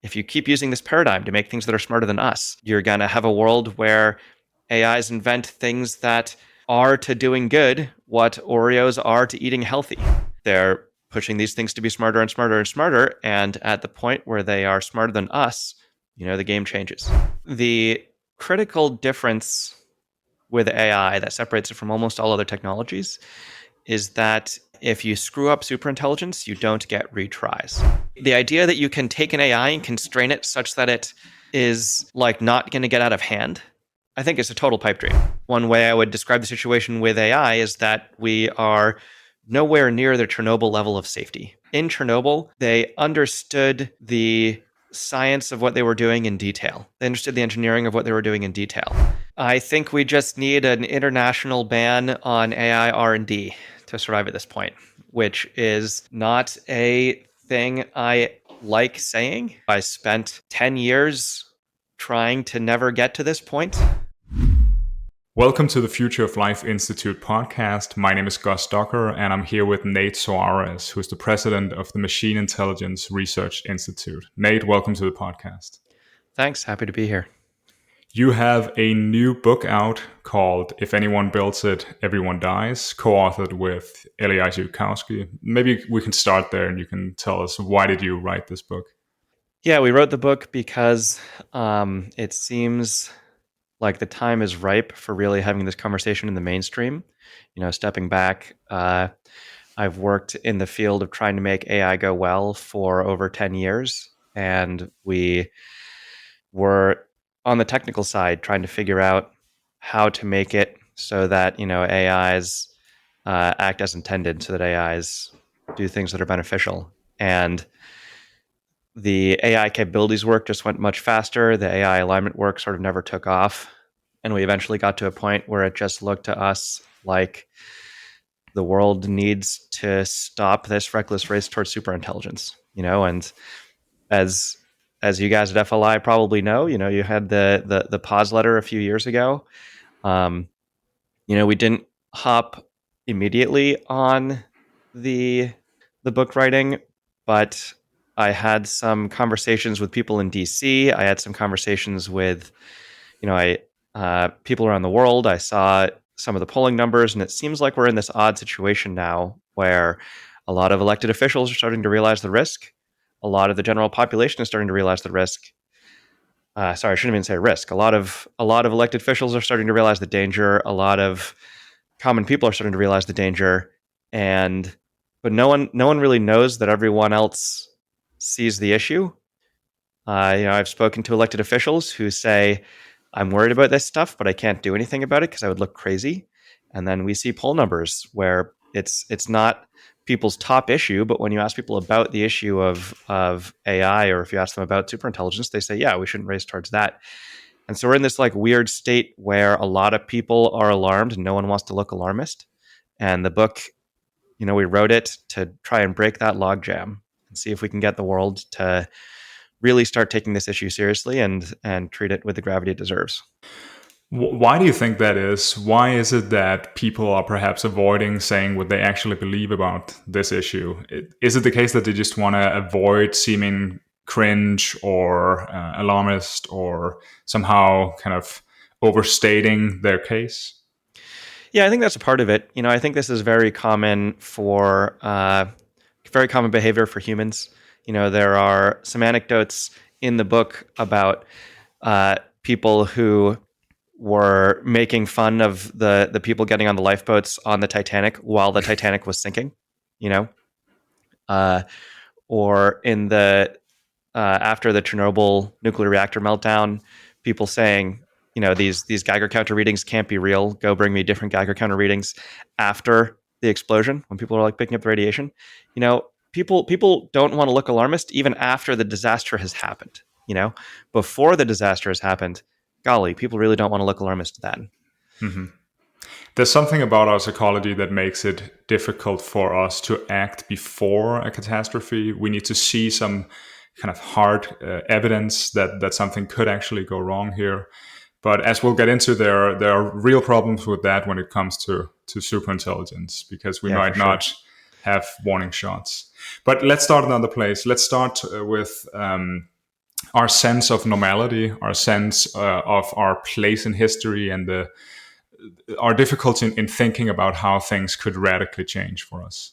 if you keep using this paradigm to make things that are smarter than us, you're going to have a world where AIs invent things that are to doing good what Oreos are to eating healthy. They're pushing these things to be smarter and smarter and smarter. And at the point where they are smarter than us, the game changes. The critical difference with AI that separates it from almost all other technologies is that if you screw up superintelligence, you don't get retries. The idea that you can take an AI and constrain it such that it is like not going to get out of hand, I think is a total pipe dream. One way I would describe the situation with AI is that we are nowhere near the Chernobyl level of safety. In Chernobyl, they understood the science of what they were doing in detail. They understood the engineering of what they were doing in detail. I think we just need an international ban on AI R&D to survive at this point, which is not a thing I like saying. I spent 10 years trying to never get to this point. Welcome to the Future of Life Institute podcast. My name is Gus Docker, and I'm here with Nate Soares, who's the president of the Machine Intelligence Research Institute. Nate, welcome to the podcast. Thanks. Happy to be here. You have a new book out called If Anyone Builds It, Everyone Dies, co-authored with Eliezer Yudkowsky. Maybe we can start there and you can tell us, why did you write this book? Yeah, we wrote the book because it seems like the time is ripe for really having this conversation in the mainstream. Stepping back, I've worked in the field of trying to make AI go well for over 10 years, and we were on the technical side trying to figure out how to make it so that AIs act as intended, so that AIs do things that are beneficial. And the AI capabilities work just went much faster. The AI alignment work sort of never took off. And we eventually got to a point where it just looked to us like the world needs to stop this reckless race towards superintelligence. And as you guys at FLI probably know, you had the pause letter a few years ago. We didn't hop immediately on the book writing, but I had some conversations with people in DC. I had some conversations with, people around the world. I saw some of the polling numbers, and it seems like we're in this odd situation now where a lot of elected officials are starting to realize the risk. A lot of the general population is starting to realize the risk. Sorry, I shouldn't even say risk. A lot of elected officials are starting to realize the danger. A lot of common people are starting to realize the danger, but no one really knows that everyone else sees the issue. I've spoken to elected officials who say, I'm worried about this stuff, but I can't do anything about it because I would look crazy. And then we see poll numbers where it's not people's top issue, but when you ask people about the issue of AI, or if you ask them about superintelligence, they say, yeah, we shouldn't race towards that. And so we're in this like weird state where a lot of people are alarmed and no one wants to look alarmist. And the book, we wrote it to try and break that logjam and see if we can get the world to really start taking this issue seriously and treat it with the gravity it deserves. Why do you think that is? Why is it that people are perhaps avoiding saying what they actually believe about this issue? Is it the case that they just want to avoid seeming cringe or alarmist or somehow kind of overstating their case? Yeah, I think that's a part of it. I think this is very common very common behavior for humans. There are some anecdotes in the book about people who were making fun of the people getting on the lifeboats on the Titanic while the Titanic was sinking, or in the after the Chernobyl nuclear reactor meltdown, people saying, these Geiger counter readings can't be real. Go bring me different Geiger counter readings after the explosion, when people are like picking up the radiation. People don't want to look alarmist even after the disaster has happened. Before the disaster has happened, golly, people really don't want to look alarmist then. Mm-hmm. There's something about our psychology that makes it difficult for us to act before a catastrophe. We need to see some kind of hard evidence that something could actually go wrong here. But as we'll get into, there are real problems with that when it comes to superintelligence, because we might not have warning shots. But let's start another place. Let's start with our sense of normality, our sense of our place in history, and our difficulty in thinking about how things could radically change for us.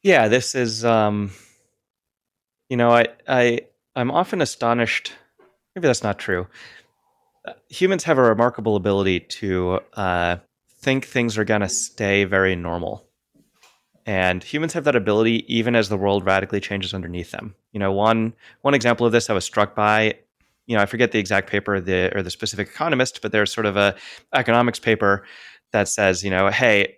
Yeah, this is I'm often astonished. Maybe that's not true. Humans have a remarkable ability to think things are going to stay very normal. And humans have that ability even as the world radically changes underneath them. One example of this I was struck by, I forget the exact paper or the specific economist, but there's sort of a economics paper that says, hey,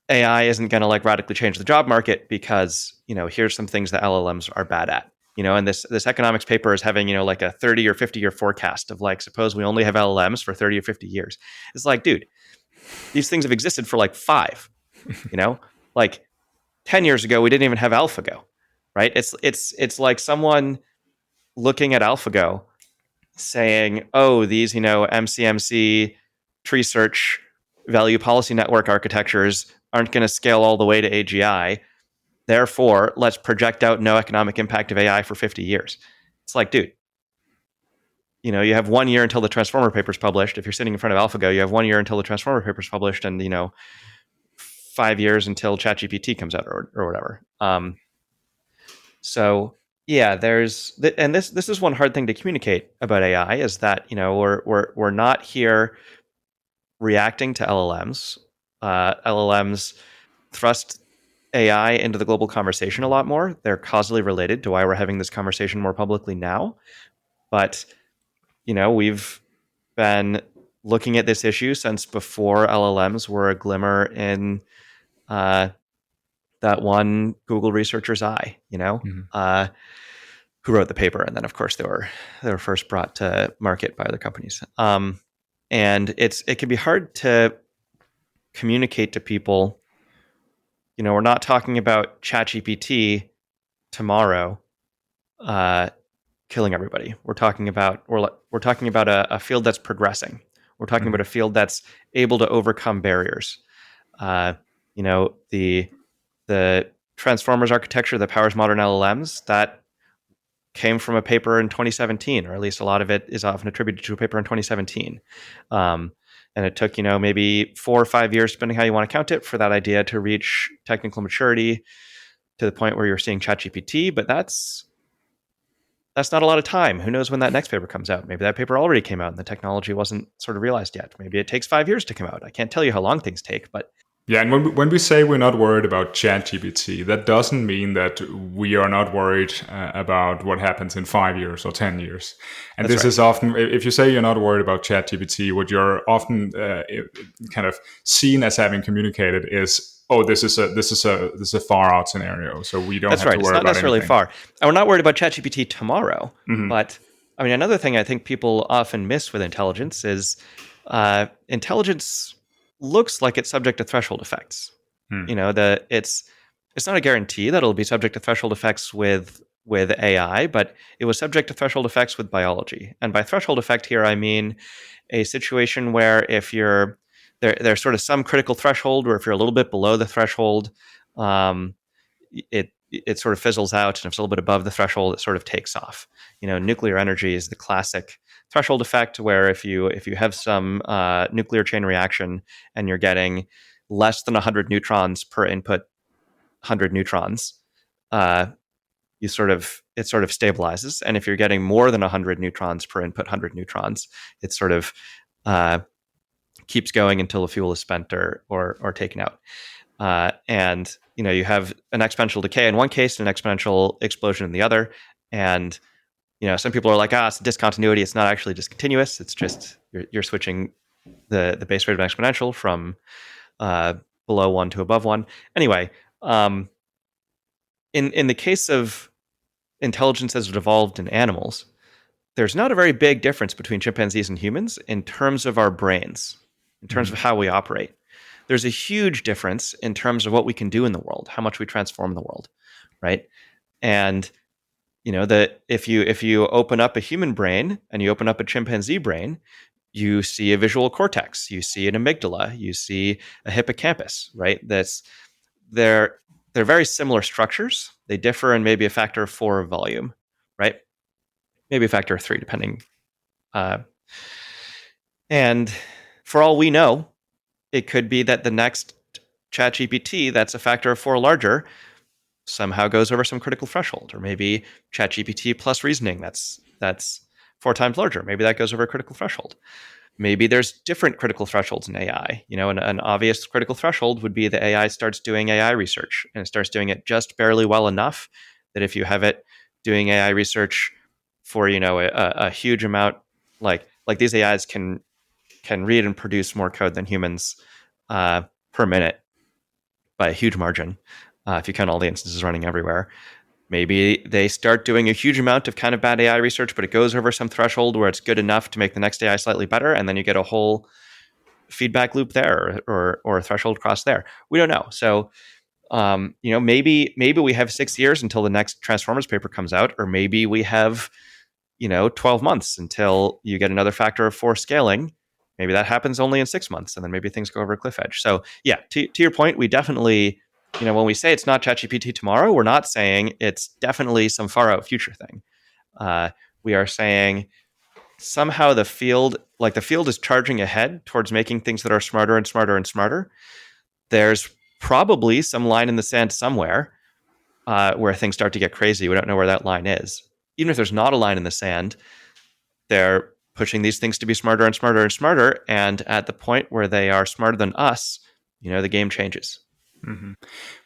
AI isn't going to like radically change the job market because, here's some things that LLMs are bad at. And this economics paper is having, like a 30 or 50 year forecast of like, suppose we only have LLMs for 30 or 50 years. It's like, dude, these things have existed for like 5, like 10 years ago, we didn't even have AlphaGo, right? It's like someone looking at AlphaGo saying, oh, these, MCMC tree search value policy network architectures aren't going to scale all the way to AGI. Therefore, let's project out no economic impact of AI for 50 years. It's like, dude, you have 1 year until the Transformer paper is published. If you're sitting in front of AlphaGo, you have 1 year until the Transformer paper is published, and 5 years until ChatGPT comes out or whatever. So yeah, and this is one hard thing to communicate about AI is that we're not here reacting to LLMs. LLMs thrust AI into the global conversation a lot more. They're causally related to why we're having this conversation more publicly now. But we've been looking at this issue since before LLMs were a glimmer in that one Google researcher's eye. Who wrote the paper, and then of course they were first brought to market by other companies. And it can be hard to communicate to people. We're not talking about ChatGPT tomorrow killing everybody. We're talking about a field that's progressing. We're talking about a field that's able to overcome barriers. The Transformers architecture that powers modern LLMs, that came from a paper in 2017, or at least a lot of it is often attributed to a paper in 2017. And it took, maybe 4 or 5 years, depending how you want to count it, for that idea to reach technical maturity to the point where you're seeing ChatGPT. But that's not a lot of time. Who knows when that next paper comes out? Maybe that paper already came out and the technology wasn't sort of realized yet. Maybe it takes 5 years to come out. I can't tell you how long things take, but Yeah, and when we say we're not worried about ChatGPT, that doesn't mean that we are not worried about what happens in 5 years or 10 years. And that's this right. is often, if you say you're not worried about ChatGPT, what you're often kind of seen as having communicated is, oh, this is a far out scenario, so we don't That's have right. to It's worry not about necessarily anything. far. And we're not worried about ChatGPT tomorrow. But I mean, another thing I think people often miss with intelligence is intelligence looks like it's subject to threshold effects. It's not a guarantee that it'll be subject to threshold effects with AI, but it was subject to threshold effects with biology. And by threshold effect here, I mean a situation where if you're there's sort of some critical threshold, or if you're a little bit below the threshold, it sort of fizzles out, and if it's a little bit above the threshold, it sort of takes off. Nuclear energy is the classic threshold effect, where if you have some nuclear chain reaction and you're getting less than 100 neutrons per input 100 neutrons, it sort of stabilizes, and if you're getting more than 100 neutrons per input 100 neutrons, it sort of keeps going until the fuel is spent or taken out. And you have an exponential decay in one case and an exponential explosion in the other. And some people are like, it's a discontinuity. It's not actually discontinuous. It's just you're switching the base rate of an exponential from below 1 to above 1. Anyway, in the case of intelligence as it evolved in animals, there's not a very big difference between chimpanzees and humans in terms of our brains, in terms of how we operate. There's a huge difference in terms of what we can do in the world, how much we transform the world, right? And that if you open up a human brain and you open up a chimpanzee brain, you see a visual cortex, you see an amygdala, you see a hippocampus, right? They're very similar structures. They differ in maybe a factor of 4 of volume, right? maybe a factor of 3, depending. And for all we know, it could be that the next ChatGPT that's a factor of 4 larger somehow goes over some critical threshold, or maybe ChatGPT plus reasoning that's 4 times larger. Maybe that goes over a critical threshold. Maybe there's different critical thresholds in AI. An obvious critical threshold would be the AI starts doing AI research, and it starts doing it just barely well enough that if you have it doing AI research for a huge amount, like these AIs can read and produce more code than humans per minute by a huge margin, if you count all the instances running everywhere. Maybe they start doing a huge amount of kind of bad AI research, but it goes over some threshold where it's good enough to make the next AI slightly better, and then you get a whole feedback loop there, or a threshold cross there. We don't know. So, maybe we have 6 years until the next Transformers paper comes out, or maybe we have 12 months until you get another factor of 4 scaling. Maybe that happens only in 6 months, and then maybe things go over a cliff edge. So yeah, to your point, we definitely, when we say it's not ChatGPT tomorrow, we're not saying it's definitely some far out future thing. We are saying somehow the field is charging ahead towards making things that are smarter and smarter and smarter. There's probably some line in the sand somewhere where things start to get crazy. We don't know where that line is. Even if there's not a line in the sand, they're pushing these things to be smarter and smarter and smarter. And at the point where they are smarter than us, the game changes. Mm-hmm.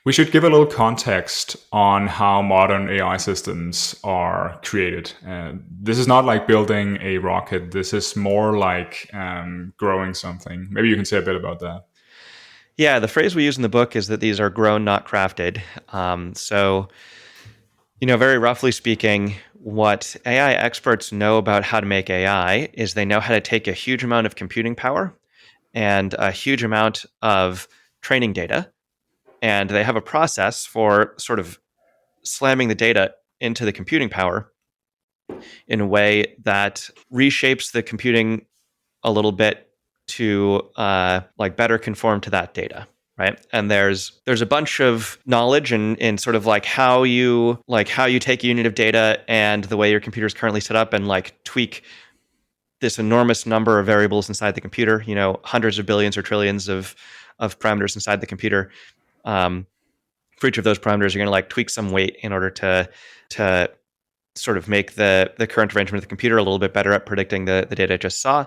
We should give a little context on how modern AI systems are created. This is not like building a rocket. This is more like growing something. Maybe you can say a bit about that. Yeah, the phrase we use in the book is that these are grown, not crafted. So, very roughly speaking, what AI experts know about how to make AI is they know how to take a huge amount of computing power and a huge amount of training data, and they have a process for sort of slamming the data into the computing power in a way that reshapes the computing a little bit to better conform to that data. Right. And there's a bunch of knowledge in sort of how you take a unit of data and the way your computer is currently set up and tweak this enormous number of variables inside the computer, hundreds of billions or trillions of parameters inside the computer. For each of those parameters, you're going to tweak some weight in order to sort of make the current arrangement of the computer a little bit better at predicting the data it just saw.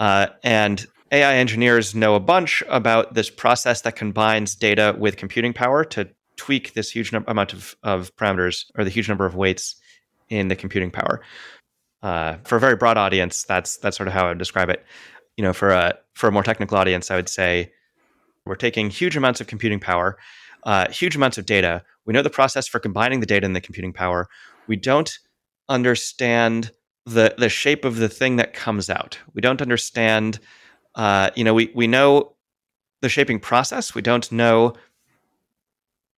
And AI engineers know a bunch about this process that combines data with computing power to tweak this huge amount of parameters, or the huge number of weights in the computing power. For a very broad audience, that's sort of how I would describe it. For a more technical audience, I would say we're taking huge amounts of computing power, huge amounts of data. We know the process for combining the data and the computing power. We don't understand the shape of the thing that comes out. We don't understand. We know the shaping process. We don't know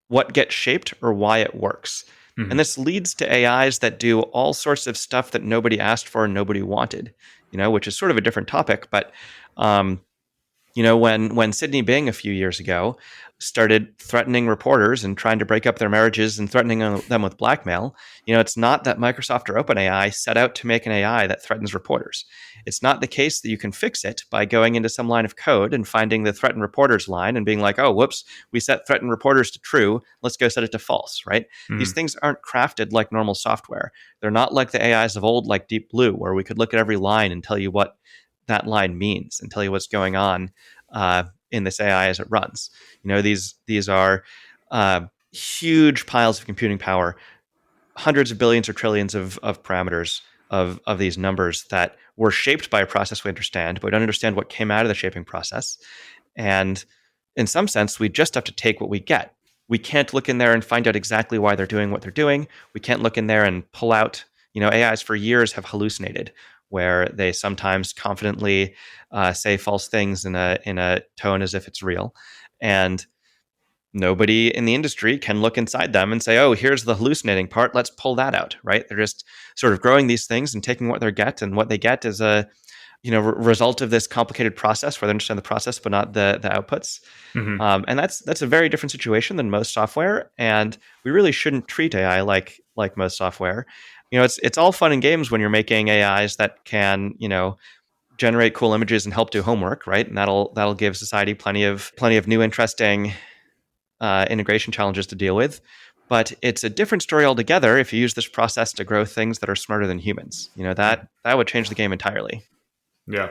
what gets shaped or why it works. Mm-hmm. And this leads to AIs that do all sorts of stuff that nobody asked for and nobody wanted, which is sort of a different topic. But, when Sydney Bing a few years ago started threatening reporters and trying to break up their marriages and threatening them with blackmail, it's not that Microsoft or OpenAI set out to make an AI that threatens reporters. It's not the case that you can fix it by going into some line of code and finding the threaten reporters line and being like, oh, whoops, we set threaten reporters to true. Let's go set it to false, right? Mm-hmm. These things aren't crafted like normal software. They're not like the AIs of old, like Deep Blue, where we could look at every line and tell you what that line means and tell you what's going on in this AI as it runs. These are huge piles of computing power, hundreds of billions or trillions of parameters of these numbers that were shaped by a process we understand, but we don't understand what came out of the shaping process. And in some sense, we just have to take what we get. We can't look in there and find out exactly why they're doing what they're doing. We can't look in there and pull out, AIs for years have hallucinated, where they sometimes confidently say false things in a tone as if it's real. And nobody in the industry can look inside them and say, oh, here's the hallucinating part. Let's pull that out, right? They're just sort of growing these things and taking what they get. And what they get is a result of this complicated process where they understand the process, but not the outputs. Mm-hmm. And that's a very different situation than most software. And we really shouldn't treat AI like most software. it's all fun and games when you're making AIs that can, generate cool images and help do homework, right? And that'll give society plenty of new interesting integration challenges to deal with. But it's a different story altogether if you use this process to grow things that are smarter than humans. That would change the game entirely. Yeah.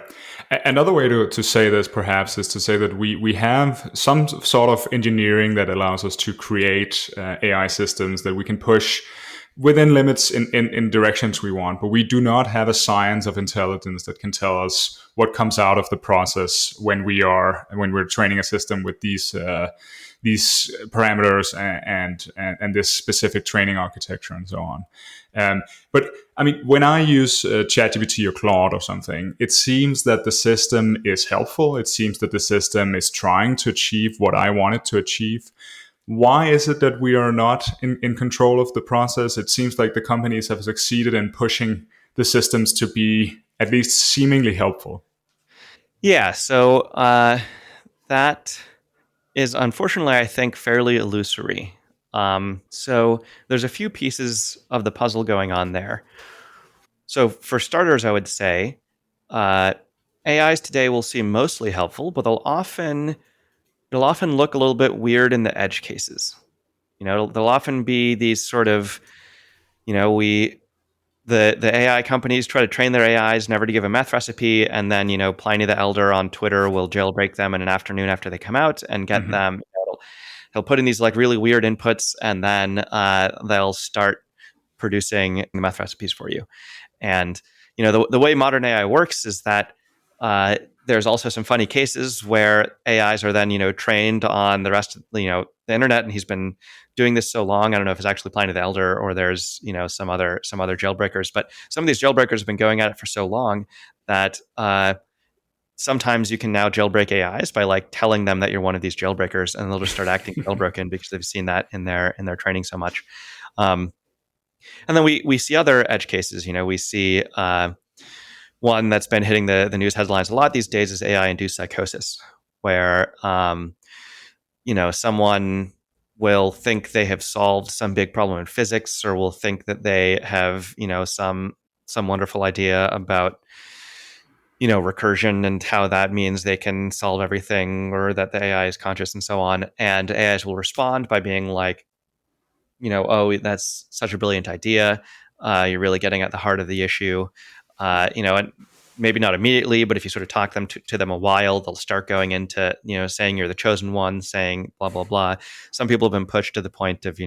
Another way to say this perhaps is to say that we have some sort of engineering that allows us to create AI systems that we can push within limits in directions we want, but we do not have a science of intelligence that can tell us what comes out of the process when we're training a system with these parameters and this specific training architecture and so on. But I mean, when I use ChatGPT or Claude or something, it seems that the system is helpful. It seems that the system is trying to achieve what I want it to achieve. Why is it that we are not in control of the process? It seems like the companies have succeeded in pushing the systems to be at least seemingly helpful. Yeah, so that is unfortunately, I think, fairly illusory. So there's a few pieces of the puzzle going on there. So for starters, I would say uh, AIs today will seem mostly helpful, but it'll often look a little bit weird in the edge cases. They'll often be these sort of, we the AI companies try to train their AIs never to give a meth recipe, and then Pliny the Elder on Twitter will jailbreak them in an afternoon after they come out and get Mm-hmm. them. He'll put in these like really weird inputs, and then they'll start producing the meth recipes for you. And the way modern AI works is that there's also some funny cases where AIs are then trained on the rest of the internet, and he's been doing this so long. I don't know if it's actually Pliny the Elder or there's some other jailbreakers, but some of these jailbreakers have been going at it for so long that sometimes you can now jailbreak AIs by like telling them that you're one of these jailbreakers, and they'll just start acting jailbroken because they've seen that in their training so much. Um, and then we see other edge cases. We see one that's been hitting the news headlines a lot these days is AI induced psychosis, where someone will think they have solved some big problem in physics, or will think that they have some wonderful idea about recursion and how that means they can solve everything, or that the AI is conscious and so on. And AIs will respond by being like, oh, that's such a brilliant idea. You're really getting at the heart of the issue. And maybe not immediately, but if you sort of talk to them a while, they'll start going into, saying you're the chosen one, saying blah, blah, blah. Some people have been pushed to the point of,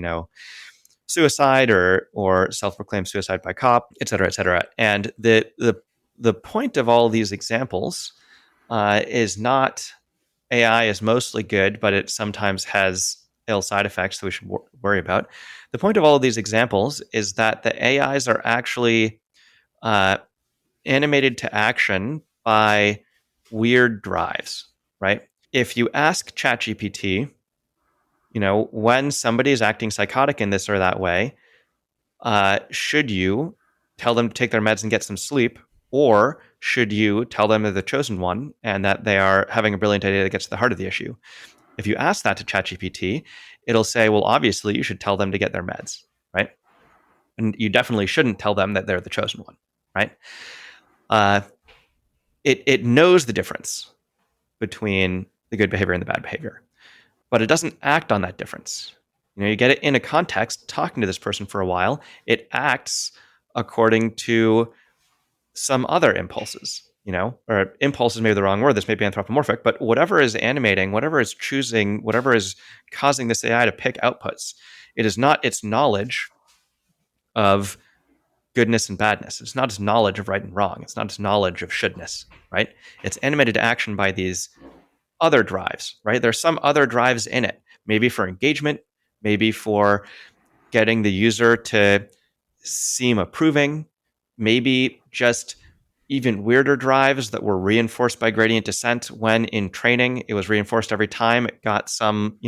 suicide or self-proclaimed suicide by cop, et cetera, et cetera. And the point of all these examples is not AI is mostly good, but it sometimes has ill side effects that we should worry about. The point of all of these examples is that the AIs are actually uh, animated to action by weird drives, right? If you ask ChatGPT, when somebody is acting psychotic in this or that way, should you tell them to take their meds and get some sleep? Or should you tell them they're the chosen one and that they are having a brilliant idea that gets to the heart of the issue? If you ask that to ChatGPT, it'll say, well, obviously, you should tell them to get their meds, right? And you definitely shouldn't tell them that they're the chosen one, right? Uh, it knows the difference between the good behavior and the bad behavior, but it doesn't act on that difference. You get it in a context, talking to this person for a while, it acts according to some other impulses, or impulse is maybe the wrong word. This may be anthropomorphic, but whatever is animating, whatever is choosing, whatever is causing this AI to pick outputs, it is not its knowledge of goodness and badness. It's not its knowledge of right and wrong. It's not its knowledge of shouldness, right? It's animated to action by these other drives, right? There's some other drives in it, maybe for engagement, maybe for getting the user to seem approving, maybe just even weirder drives that were reinforced by gradient descent when in training. It was reinforced every time it got some,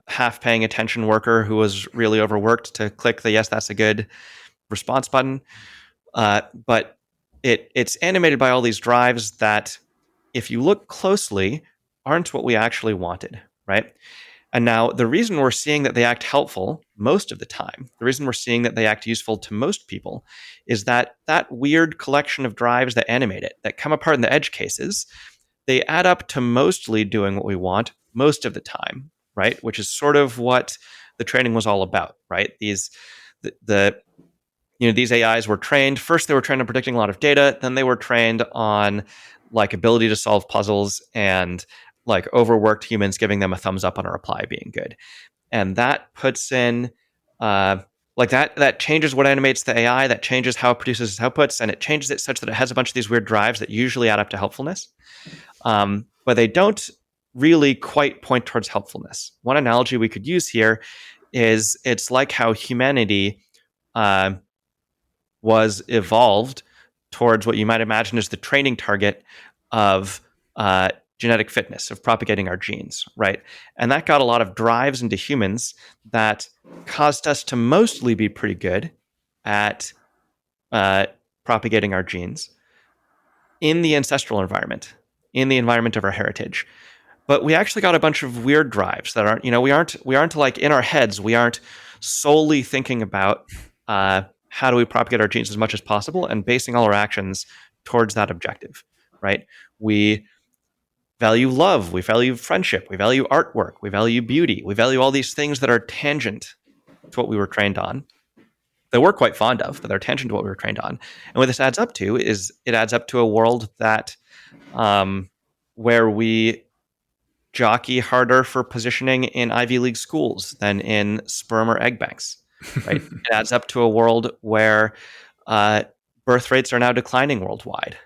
half paying attention worker who was really overworked to click the yes, that's a good response button. But it's animated by all these drives that, if you look closely, aren't what we actually wanted, right? And now the reason we're seeing that they act helpful most of the time. The reason we're seeing that they act useful to most people is that that weird collection of drives that animate it, that come apart in the edge cases, they add up to mostly doing what we want most of the time, right? Which is sort of what the training was all about, right? These AIs were trained. First, they were trained on predicting a lot of data. Then they were trained on like ability to solve puzzles and like overworked humans giving them a thumbs up on a reply being good. And that puts in that changes what animates the AI, that changes how it produces its outputs, and it changes it such that it has a bunch of these weird drives that usually add up to helpfulness. But they don't really quite point towards helpfulness. One analogy we could use here is it's like how humanity was evolved towards what you might imagine as the training target of genetic fitness, of propagating our genes, right? And that got a lot of drives into humans that caused us to mostly be pretty good at propagating our genes in the ancestral environment, in the environment of our heritage. But we actually got a bunch of weird drives that aren't, we aren't like in our heads, we aren't solely thinking about how do we propagate our genes as much as possible and basing all our actions towards that objective, right? We value love, we value friendship, we value artwork, we value beauty, we value all these things that are tangent to what we were trained on, that we're quite fond of, but they're tangent to what we were trained on. And what this adds up to is it adds up to a world that where we jockey harder for positioning in Ivy League schools than in sperm or egg banks, right? It adds up to a world where birth rates are now declining worldwide,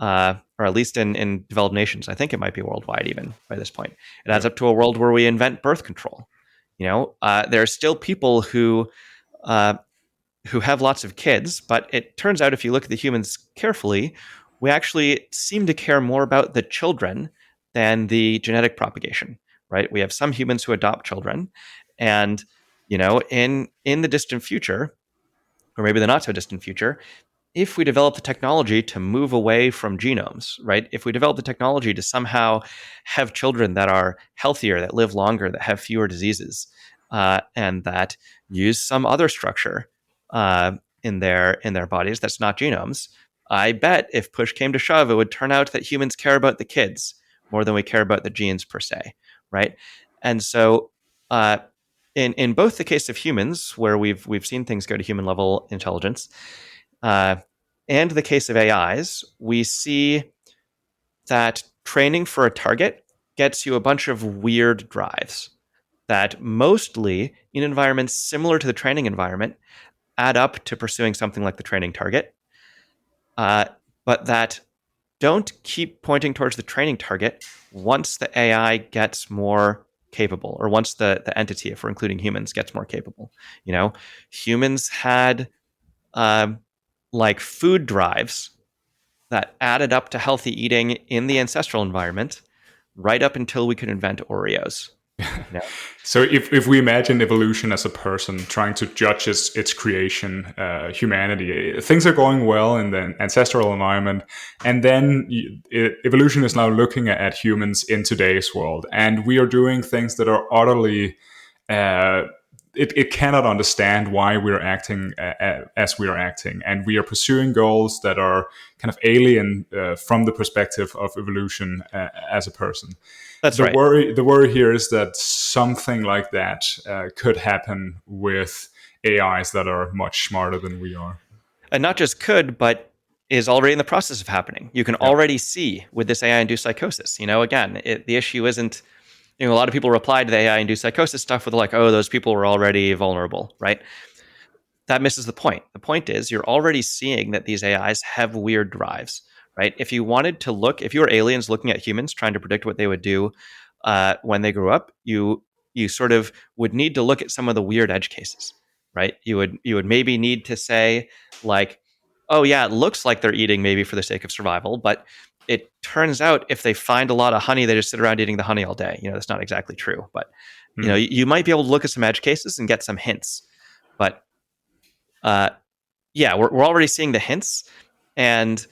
or at least in developed nations. I think it might be worldwide even by this point. It adds up to a world where we invent birth control. There are still people who have lots of kids, but it turns out if you look at the humans carefully, we actually seem to care more about the children than the genetic propagation, right? We have some humans who adopt children, and in the distant future, or maybe the not so distant future, if we develop the technology to move away from genomes, right? If we develop the technology to somehow have children that are healthier, that live longer, that have fewer diseases, and that use some other structure in their bodies that's not genomes, I bet if push came to shove, it would turn out that humans care about the kids more than we care about the genes per se, right? And so, in both the case of humans, where we've seen things go to human level intelligence, and the case of AIs, we see that training for a target gets you a bunch of weird drives that mostly, in environments similar to the training environment, add up to pursuing something like the training target, but that don't keep pointing towards the training target once the AI gets more capable, or once the entity, if we're including humans, gets more capable. Humans had like food drives that added up to healthy eating in the ancestral environment right up until we could invent Oreos. So if we imagine evolution as a person trying to judge its creation, humanity, things are going well in the ancestral environment, and then evolution is now looking at humans in today's world, and we are doing things that are utterly it cannot understand why we're acting as we are acting, and we are pursuing goals that are kind of alien from the perspective of evolution as a person. That's the right. The worry here is that something like that could happen with AIs that are much smarter than we are. And not just could, but is already in the process of happening. You can Yeah. already see with this AI-induced psychosis. Again, the issue isn't. A lot of people reply to the AI-induced psychosis stuff with like, "Oh, those people were already vulnerable," right? That misses the point. The point is you're already seeing that these AIs have weird drives, right? If you were aliens looking at humans trying to predict what they would do when they grew up, you sort of would need to look at some of the weird edge cases, right? You would maybe need to say like, oh yeah, it looks like they're eating maybe for the sake of survival, but it turns out if they find a lot of honey, they just sit around eating the honey all day. That's not exactly true, but you might be able to look at some edge cases and get some hints. But yeah, we're already seeing the hints, and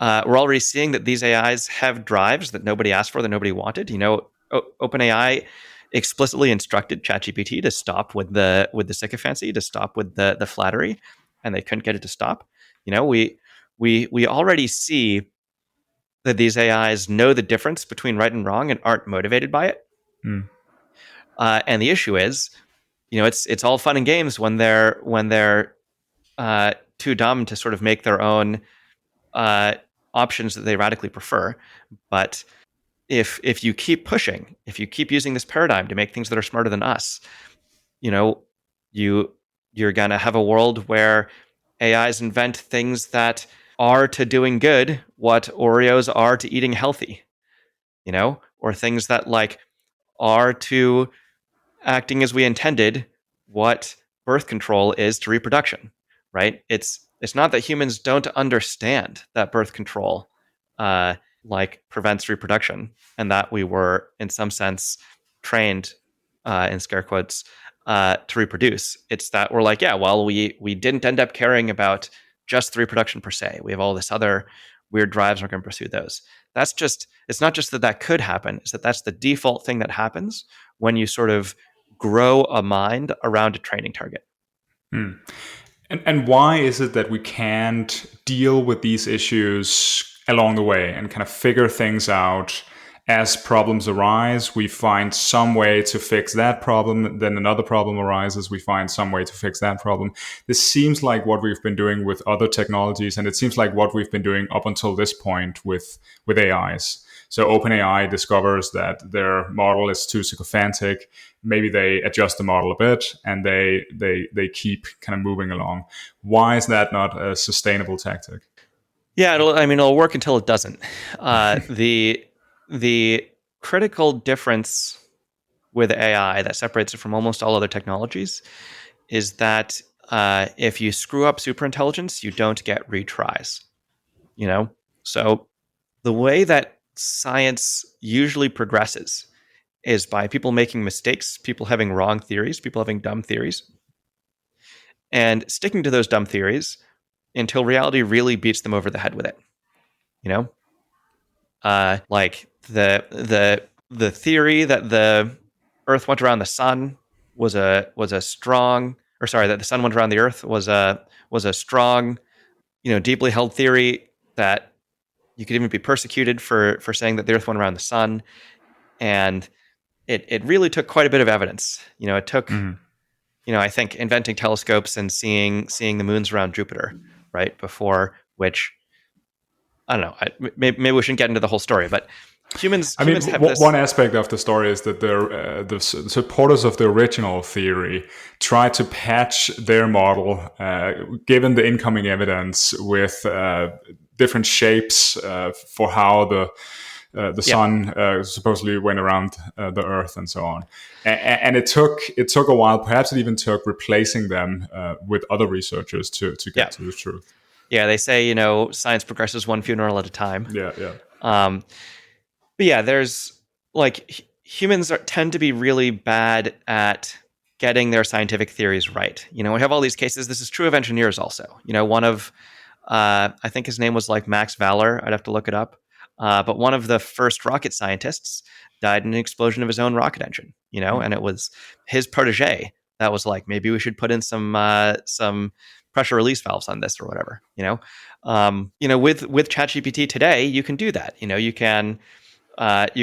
we're already seeing that these AIs have drives that nobody asked for, that nobody wanted. OpenAI explicitly instructed ChatGPT to stop with the sycophancy, to stop with the flattery, and they couldn't get it to stop. We already see that these AIs know the difference between right and wrong and aren't motivated by it. Mm. And the issue is, it's all fun and games when they're too dumb to sort of make their own options that they radically prefer. But if you keep pushing, if you keep using this paradigm to make things that are smarter than us, you know, you're gonna have a world where AIs invent things that are to doing good what Oreos are to eating healthy, or things that like are to acting as we intended what birth control is to reproduction, right? It's not that humans don't understand that birth control like prevents reproduction, and that we were in some sense trained in scare quotes to reproduce. It's that we're like, yeah, well, we didn't end up caring about just the reproduction per se. We have all this other weird drives, and we're going to pursue those. It's not just that could happen, it's that that's the default thing that happens when you sort of grow a mind around a training target. Mm. And why is it that we can't deal with these issues along the way and kind of figure things out as problems arise? We find some way to fix that problem, then another problem arises, we find some way to fix that problem. This seems like what we've been doing with other technologies, and it seems like what we've been doing up until this point with AIs. So OpenAI discovers that their model is too sycophantic. Maybe they adjust the model a bit, and they keep kind of moving along. Why is that not a sustainable tactic? Yeah, it'll work until it doesn't. The critical difference with AI that separates it from almost all other technologies is that if you screw up superintelligence, you don't get retries. So the way that science usually progresses is by people making mistakes, people having wrong theories, people having dumb theories, and sticking to those dumb theories until reality really beats them over the head with it. Like the theory that the Earth went around the sun was a strong, or sorry, that the sun went around the Earth was a strong, deeply held theory that you could even be persecuted for saying that the Earth went around the sun, and it really took quite a bit of evidence. It took, I think inventing telescopes and seeing the moons around Jupiter, right, before which I don't know. Maybe we shouldn't get into the whole story, but humans have this. One aspect of the story is that the supporters of the original theory tried to patch their model, given the incoming evidence, with different shapes for how the sun supposedly went around the Earth and so on. And it took a while. Perhaps it even took replacing them with other researchers to get to the truth. Yeah, they say science progresses one funeral at a time. Yeah. But yeah, there's like humans tend to be really bad at getting their scientific theories right. We have all these cases. This is true of engineers also. One of I think his name was like Max Valor. I'd have to look it up. But one of the first rocket scientists died in an explosion of his own rocket engine. And it was his protege that was like, maybe we should put in some pressure release valves on this or whatever. With ChatGPT today, you can do that. You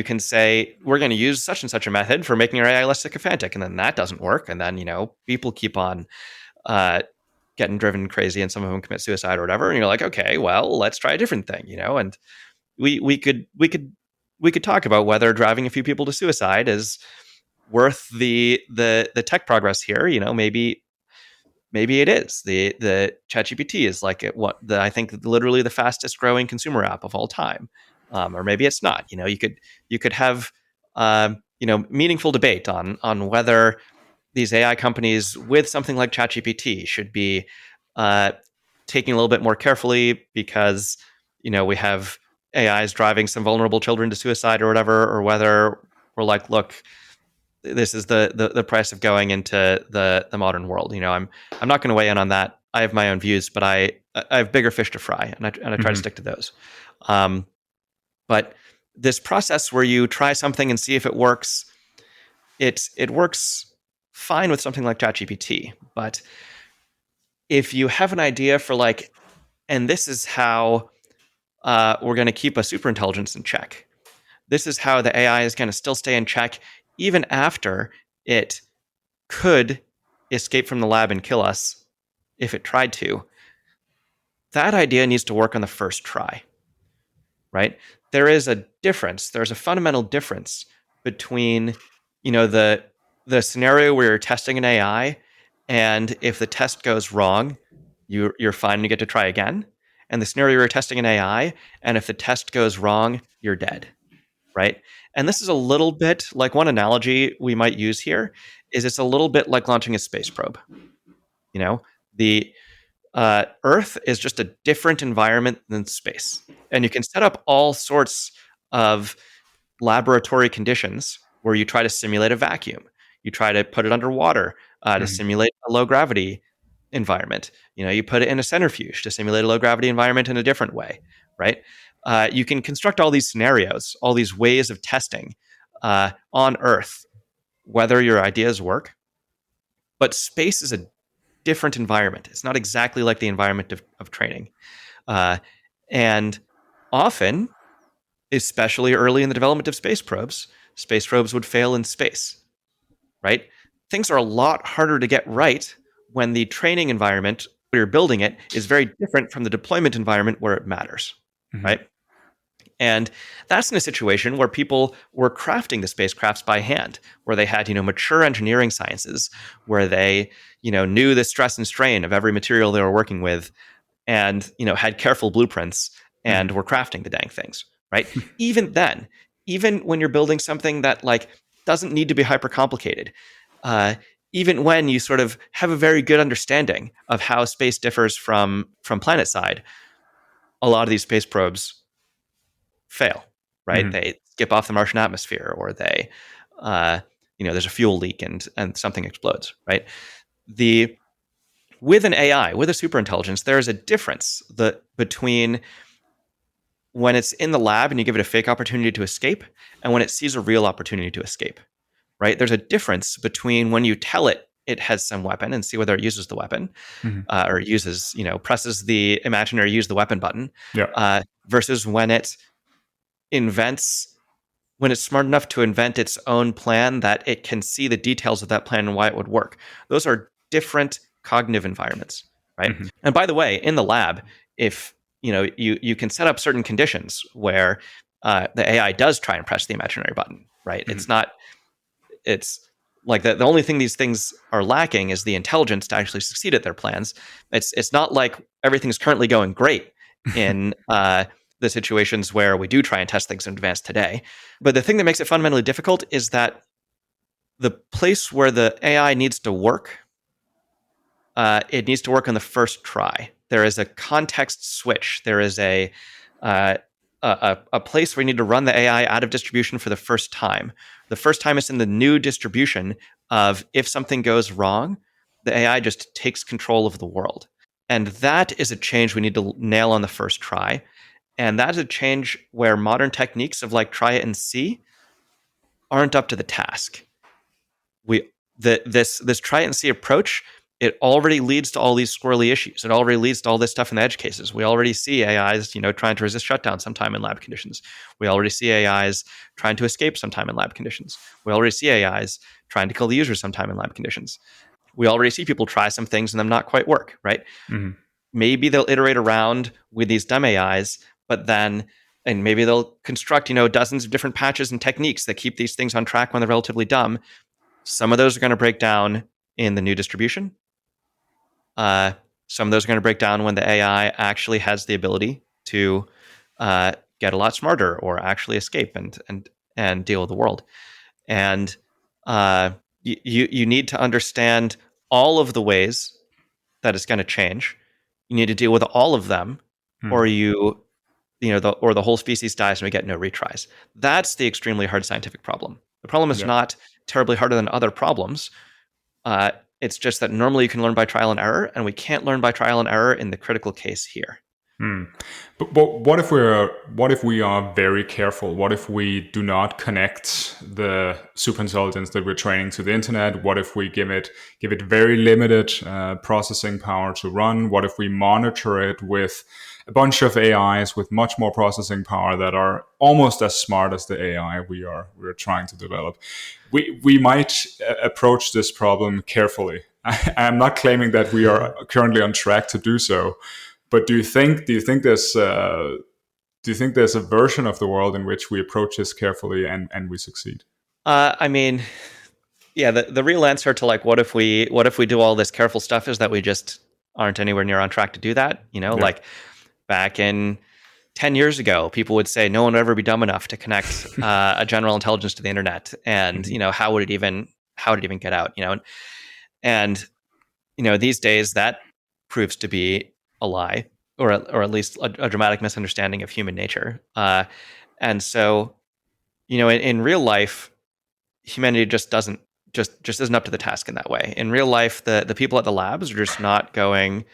can say, we're going to use such and such a method for making our AI less sycophantic, and then that doesn't work, and then people keep on getting driven crazy, and some of them commit suicide or whatever. And you're like, okay, well, let's try a different thing. And we could talk about whether driving a few people to suicide is worth the tech progress here. Maybe it is. The ChatGPT is like I think literally the fastest growing consumer app of all time, or maybe it's not. You could have meaningful debate on whether these AI companies with something like ChatGPT should be taking a little bit more carefully because we have AIs driving some vulnerable children to suicide or whatever, or whether we're like, look, this is the price of going into the modern world. I'm not going to weigh in on that. I have my own views, but I have bigger fish to fry, and I try to stick to those. But this process where you try something and see if it works, it works fine with something like ChatGPT, but if you have an idea for like, and this is how we're going to keep a superintelligence in check. This is how the AI is going to still stay in check even after it could escape from the lab and kill us if it tried to. That idea needs to work on the first try, right? There is a difference. There's a fundamental difference between, the scenario where you're testing an AI, and if the test goes wrong, you're fine. You get to try again. And the scenario where you're testing an AI, and if the test goes wrong, you're dead, right? And this is a little bit like, one analogy we might use here is it's a little bit like launching a space probe. The Earth is just a different environment than space. And you can set up all sorts of laboratory conditions where you try to simulate a vacuum. You try to put it underwater to Mhm. simulate a low gravity environment. You put it in a centrifuge to simulate a low gravity environment in a different way, right? You can construct all these scenarios, all these ways of testing on Earth, whether your ideas work. But space is a different environment. It's not exactly like the environment of training. Uh, and often, especially early in the development of space probes would fail in space, right? Things are a lot harder to get right when the training environment where you're building it is very different from the deployment environment where it matters, Mhm. right? And that's in a situation where people were crafting the spacecrafts by hand, where they had, mature engineering sciences, where they, knew the stress and strain of every material they were working with, and, had careful blueprints and Mhm. were crafting the dang things, right? Even then, even when you're building something that like doesn't need to be hyper complicated, uh, even when you sort of have a very good understanding of how space differs from planet side, a lot of these space probes fail, right? Mhm. They skip off the Martian atmosphere, or they, uh, there's a fuel leak and something explodes, right? The With an AI, with a superintelligence, there is a difference between when it's in the lab and you give it a fake opportunity to escape, and when it sees a real opportunity to escape, right? There's a difference between when you tell it has some weapon and see whether it uses the weapon, Mhm. or uses, presses the imaginary use the weapon button, Yeah. versus invents when it's smart enough to invent its own plan that it can see the details of that plan and why it would work. Those are different cognitive environments, right? Mhm. And by the way, in the lab, if you can set up certain conditions where the AI does try and press the imaginary button, right? Mhm. It's like the only thing these things are lacking is the intelligence to actually succeed at their plans. It's not like everything's currently going great in the situations where we do try and test things in advance today. But the thing that makes it fundamentally difficult is that the place where the AI needs to work, it needs to work on the first try. There is a context switch. There is uh, a place where you need to run the AI out of distribution for the first time. The first time it's in the new distribution of, if something goes wrong, the AI just takes control of the world. And that is a change we need to nail on the first try. And that is a change where modern techniques of like try it and see aren't up to the task. This try it and see approach, it already leads to all these squirrely issues. It already leads to all this stuff in the edge cases. We already see AIs, trying to resist shutdown sometime in lab conditions. We already see AIs trying to escape sometime in lab conditions. We already see AIs trying to kill the user sometime in lab conditions. We already see people try some things and them not quite work, right? Mhm. Maybe they'll iterate around with these dumb AIs, but then, and maybe they'll construct, dozens of different patches and techniques that keep these things on track when they're relatively dumb. Some of those are going to break down in the new distribution. Some of those are going to break down when the AI actually has the ability to get a lot smarter or actually escape and deal with the world. And you need to understand all of the ways that it's going to change. You need to deal with all of them, or Mhm. the whole species dies and we get no retries. That's the extremely hard scientific problem. The problem is Yeah. not terribly harder than other problems. Uh, it's just that normally you can learn by trial and error, and we can't learn by trial and error in the critical case here. Hmm. But what if we are very careful? What if we do not connect the superintelligence that we're training to the internet? What if we give it very limited processing power to run? What if we monitor it with a bunch of AIs with much more processing power that are almost as smart as the AI we're trying to develop? We might approach this problem carefully. I'm not claiming that we are currently on track to do so, but do you think there's a version of the world in which we approach this carefully and we succeed? I mean, yeah, the real answer to like what if we do all this careful stuff is that we just aren't anywhere near on track to do that. Yeah. Like back in 10 years ago, people would say no one would ever be dumb enough to connect a general intelligence to the internet. And, Mhm. how would it even get out? And, these days that proves to be a lie, or at least a dramatic misunderstanding of human nature. And so, in real life, humanity just doesn't just isn't up to the task in that way. In real life, the people at the labs are just not going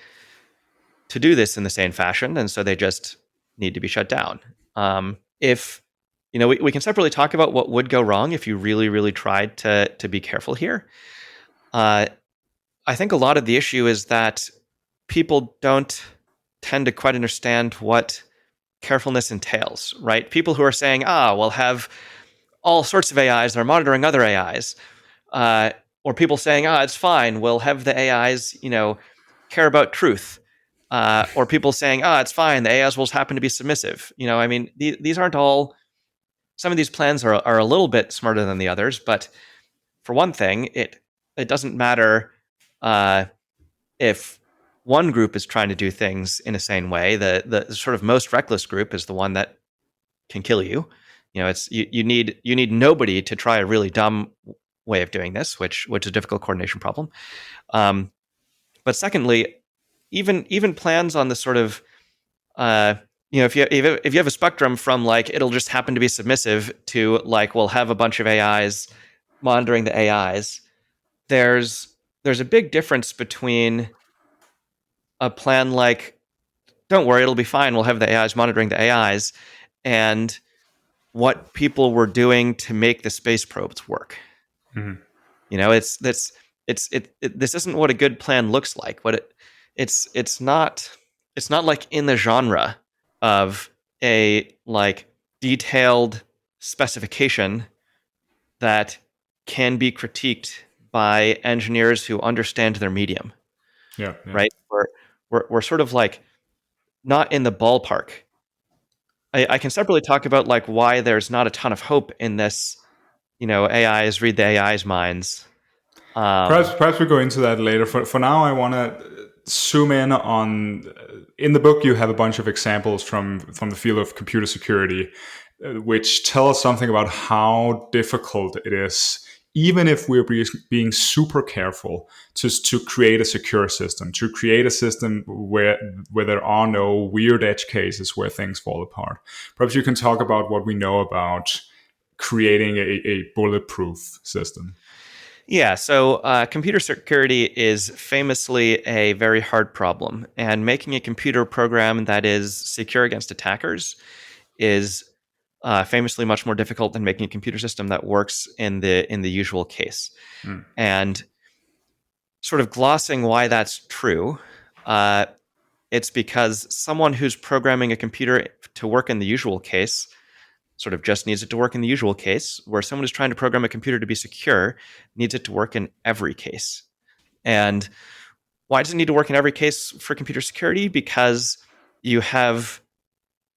to do this in the same fashion, and so they just need to be shut down. If we can separately talk about what would go wrong if you really, really tried to be careful here. Uh, I think a lot of the issue is that people don't tend to quite understand what carefulness entails, right? People who are saying, we'll have all sorts of AIs that are monitoring other AIs, or people saying, it's fine, we'll have the AIs, care about truth, or people saying, it's fine, the AIs will just happen to be submissive. I mean, these aren't all. Some of these plans are a little bit smarter than the others, but for one thing, it doesn't matter uh, if one group is trying to do things in a sane way. The sort of most reckless group is the one that can kill you. It's you need nobody to try a really dumb way of doing this, which is a difficult coordination problem. Um, but secondly, even plans on the sort of if you have a spectrum from like it'll just happen to be submissive to like we'll have a bunch of AIs monitoring the AIs. There's a big difference between a plan like don't worry, it'll be fine, we'll have the AIs monitoring the AIs, and what people were doing to make the space probes work. Mhm. It's this isn't what a good plan looks like. It's not like in the genre of a like detailed specification that can be critiqued by engineers who understand their medium, Yeah, yeah. right? We're sort of like not in the ballpark. I can separately talk about like why there's not a ton of hope in this. AIs read the AI's minds. Perhaps we go into that later. For now, I want to zoom in on. In the book, you have a bunch of examples from the field of computer security, which tell us something about how difficult it is, even if we're being super careful, to create a secure system, to create a system where there are no weird edge cases where things fall apart. Perhaps you can talk about what we know about creating a bulletproof system. Yeah, so computer security is famously a very hard problem, and making a computer program that is secure against attackers is famously much more difficult than making a computer system that works in the usual case. Mm. And sort of glossing why that's true, uh, it's because someone who's programming a computer to work in the usual case sort of just needs it to work in the usual case, where someone who's trying to program a computer to be secure needs it to work in every case. And why does it need to work in every case for computer security? Because you have,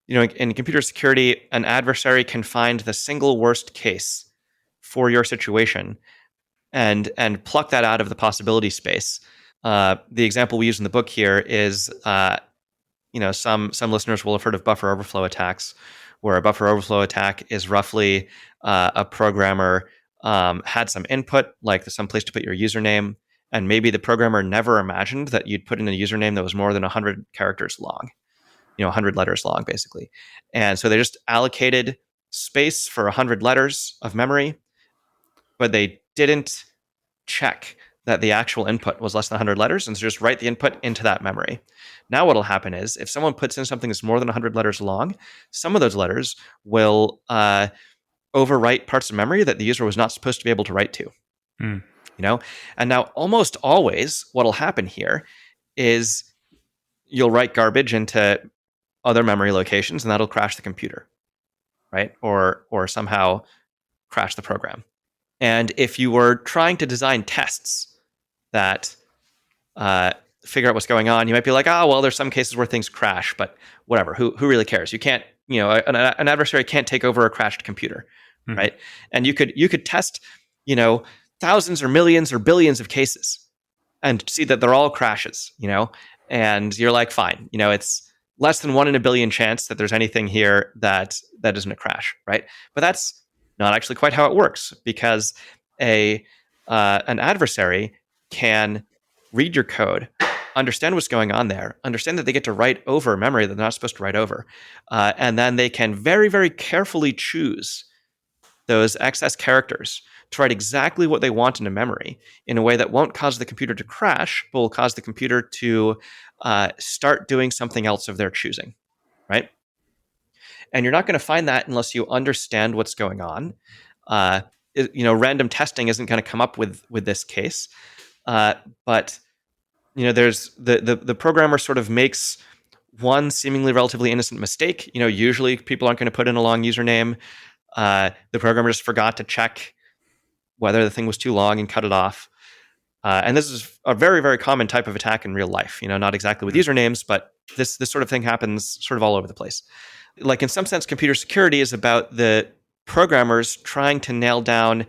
in computer security, an adversary can find the single worst case for your situation and pluck that out of the possibility space. The example we use in the book here is, some listeners will have heard of buffer overflow attacks, where a buffer overflow attack is roughly a programmer had some input, like some place to put your username, and maybe the programmer never imagined that you'd put in a username that was more than 100 characters long, 100 letters long, basically. And so they just allocated space for 100 letters of memory, but they didn't check that the actual input was less than 100 letters, and so just write the input into that memory. Now what'll happen is if someone puts in something that's more than 100 letters long, some of those letters will overwrite parts of memory that the user was not supposed to be able to write to. Mm. And now almost always what'll happen here is you'll write garbage into other memory locations, and that'll crash the computer, right? Or somehow crash the program. And if you were trying to design tests that figure out what's going on, you might be like, oh, well, there's some cases where things crash, but whatever. Who really cares? You can't, an adversary can't take over a crashed computer, right? And you could test, thousands or millions or billions of cases and see that they're all crashes, and you're like, fine, it's less than 1 in a billion chance that there's anything here that isn't a crash, right? But that's not actually quite how it works, because an adversary can read your code, understand what's going on there, understand that they get to write over memory that they're not supposed to write over, and then they can very, very carefully choose those excess characters to write exactly what they want into memory in a way that won't cause the computer to crash, but will cause the computer to start doing something else of their choosing, right? And you're not going to find that unless you understand what's going on. Random testing isn't going to come up with this case, but there's the programmer sort of makes one seemingly relatively innocent mistake. Usually people aren't going to put in a long username. The programmer just forgot to check whether the thing was too long and cut it off. And this is a very, very common type of attack in real life. Not exactly with usernames, but this sort of thing happens sort of all over the place. Like, in some sense, computer security is about the programmers trying to nail down.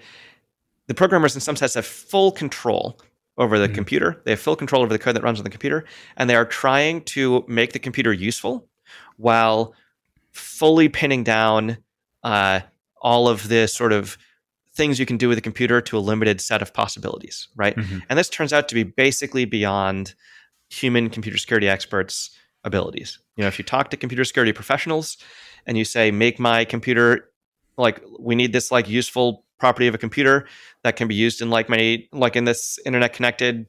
The programmers, in some sense, have full control over the computer. They have full control over the code that runs on the computer, and they are trying to make the computer useful while fully pinning down all of the sort of things you can do with a computer to a limited set of possibilities, right? And this turns out to be basically beyond human computer security experts' abilities. If you talk to computer security professionals and you say, make my computer, like, we need this like useful property of a computer that can be used in in this internet connected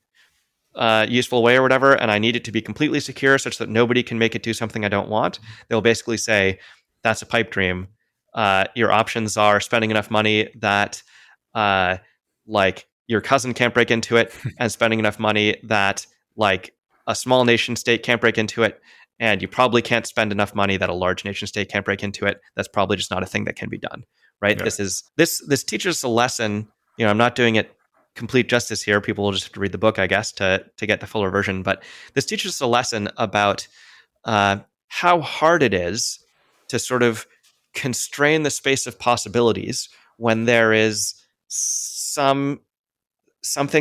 useful way or whatever, and I need it to be completely secure such that nobody can make it do something I don't want, they'll basically say, that's a pipe dream. Your options are spending enough money that your cousin can't break into it, and spending enough money that a small nation state can't break into it, and you probably can't spend enough money that a large nation state can't break into it. That's probably just not a thing that can be done, right? Yeah. This teaches us a lesson. I'm not doing it complete justice here. People will just have to read the book, I guess, to get the fuller version. But this teaches us a lesson about how hard it is to sort of constrain the space of possibilities when there is something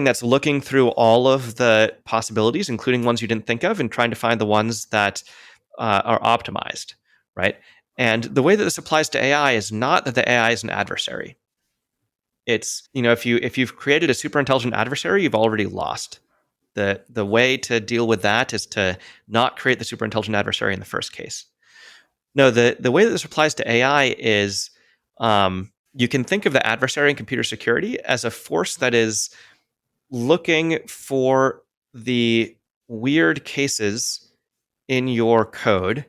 that's looking through all of the possibilities, including ones you didn't think of, and trying to find the ones that are optimized, right? And the way that this applies to AI is not that the AI is an adversary. It's, if you've created a super intelligent adversary, you've already lost. The way to deal with that is to not create the super intelligent adversary in the first case. No, the way that this applies to AI is you can think of the adversary in computer security as a force that is looking for the weird cases in your code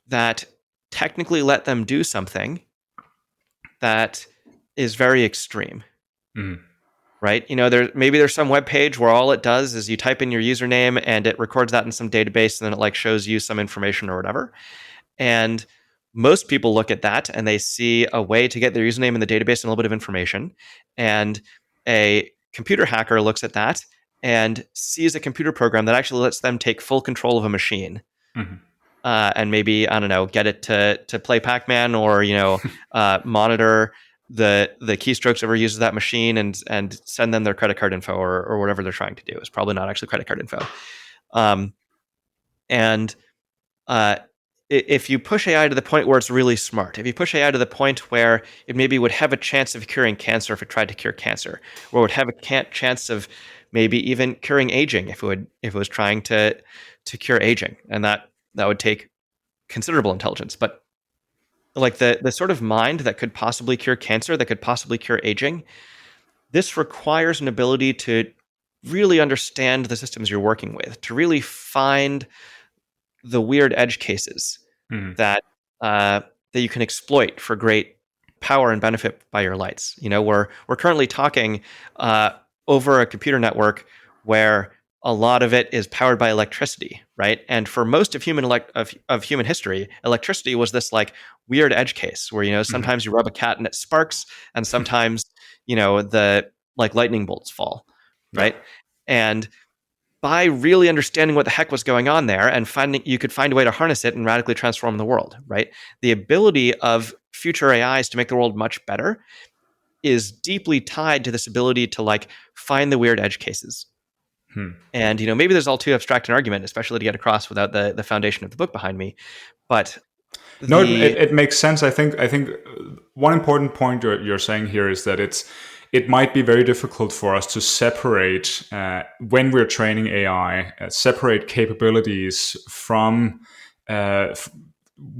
that technically let them do something that is very extreme. Right? Maybe there's some web page where all it does is you type in your username and it records that in some database, and then it shows you some information or whatever. And most people look at that and they see a way to get their username in the database and a little bit of information. And a computer hacker looks at that and sees a computer program that actually lets them take full control of a machine. And maybe, I don't know, get it to play Pac-Man, or, monitor the keystrokes of users of that machine and send them their credit card info or whatever they're trying to do. It's probably not actually credit card info. If you push AI to the point where it's really smart, if you push AI to the point where it maybe would have a chance of curing cancer if it tried to cure cancer, or would have a chance of maybe even curing aging if it was trying to cure aging, and that would take considerable intelligence. But the sort of mind that could possibly cure cancer, that could possibly cure aging, this requires an ability to really understand the systems you're working with, to really find the weird edge cases Mhm. that that you can exploit for great power and benefit by your lights. We're currently talking uh, over a computer network where a lot of it is powered by electricity, right? And for most of human history, electricity was this like weird edge case where Mhm. sometimes you rub a cat and it sparks, and sometimes the like lightning bolts fall, Yeah. right? And by really understanding what the heck was going on there and finding you could find a way to harness it and radically transform the world, right? The ability of future AIs to make the world much better is deeply tied to this ability to like find the weird edge cases. Hmm. And maybe there's all too abstract an argument, especially to get across without the foundation of the book behind me. But No, the it makes sense. I think one important point you're saying here is that it might be very difficult for us to separate when we're training AI, separate capabilities from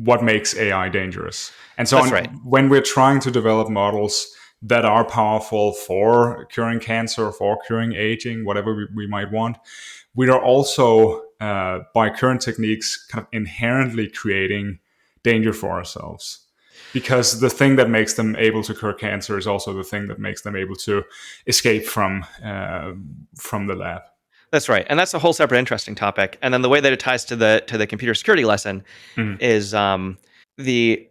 what makes AI dangerous. And so That's right. when we're trying to develop models that are powerful for curing cancer, for curing aging, whatever we might want, we are also by current techniques kind of inherently creating danger for ourselves, because the thing that makes them able to cure cancer is also the thing that makes them able to escape from the lab. That's right. And that's a whole separate interesting topic. And then the way that it ties to the computer security lesson Mhm. is the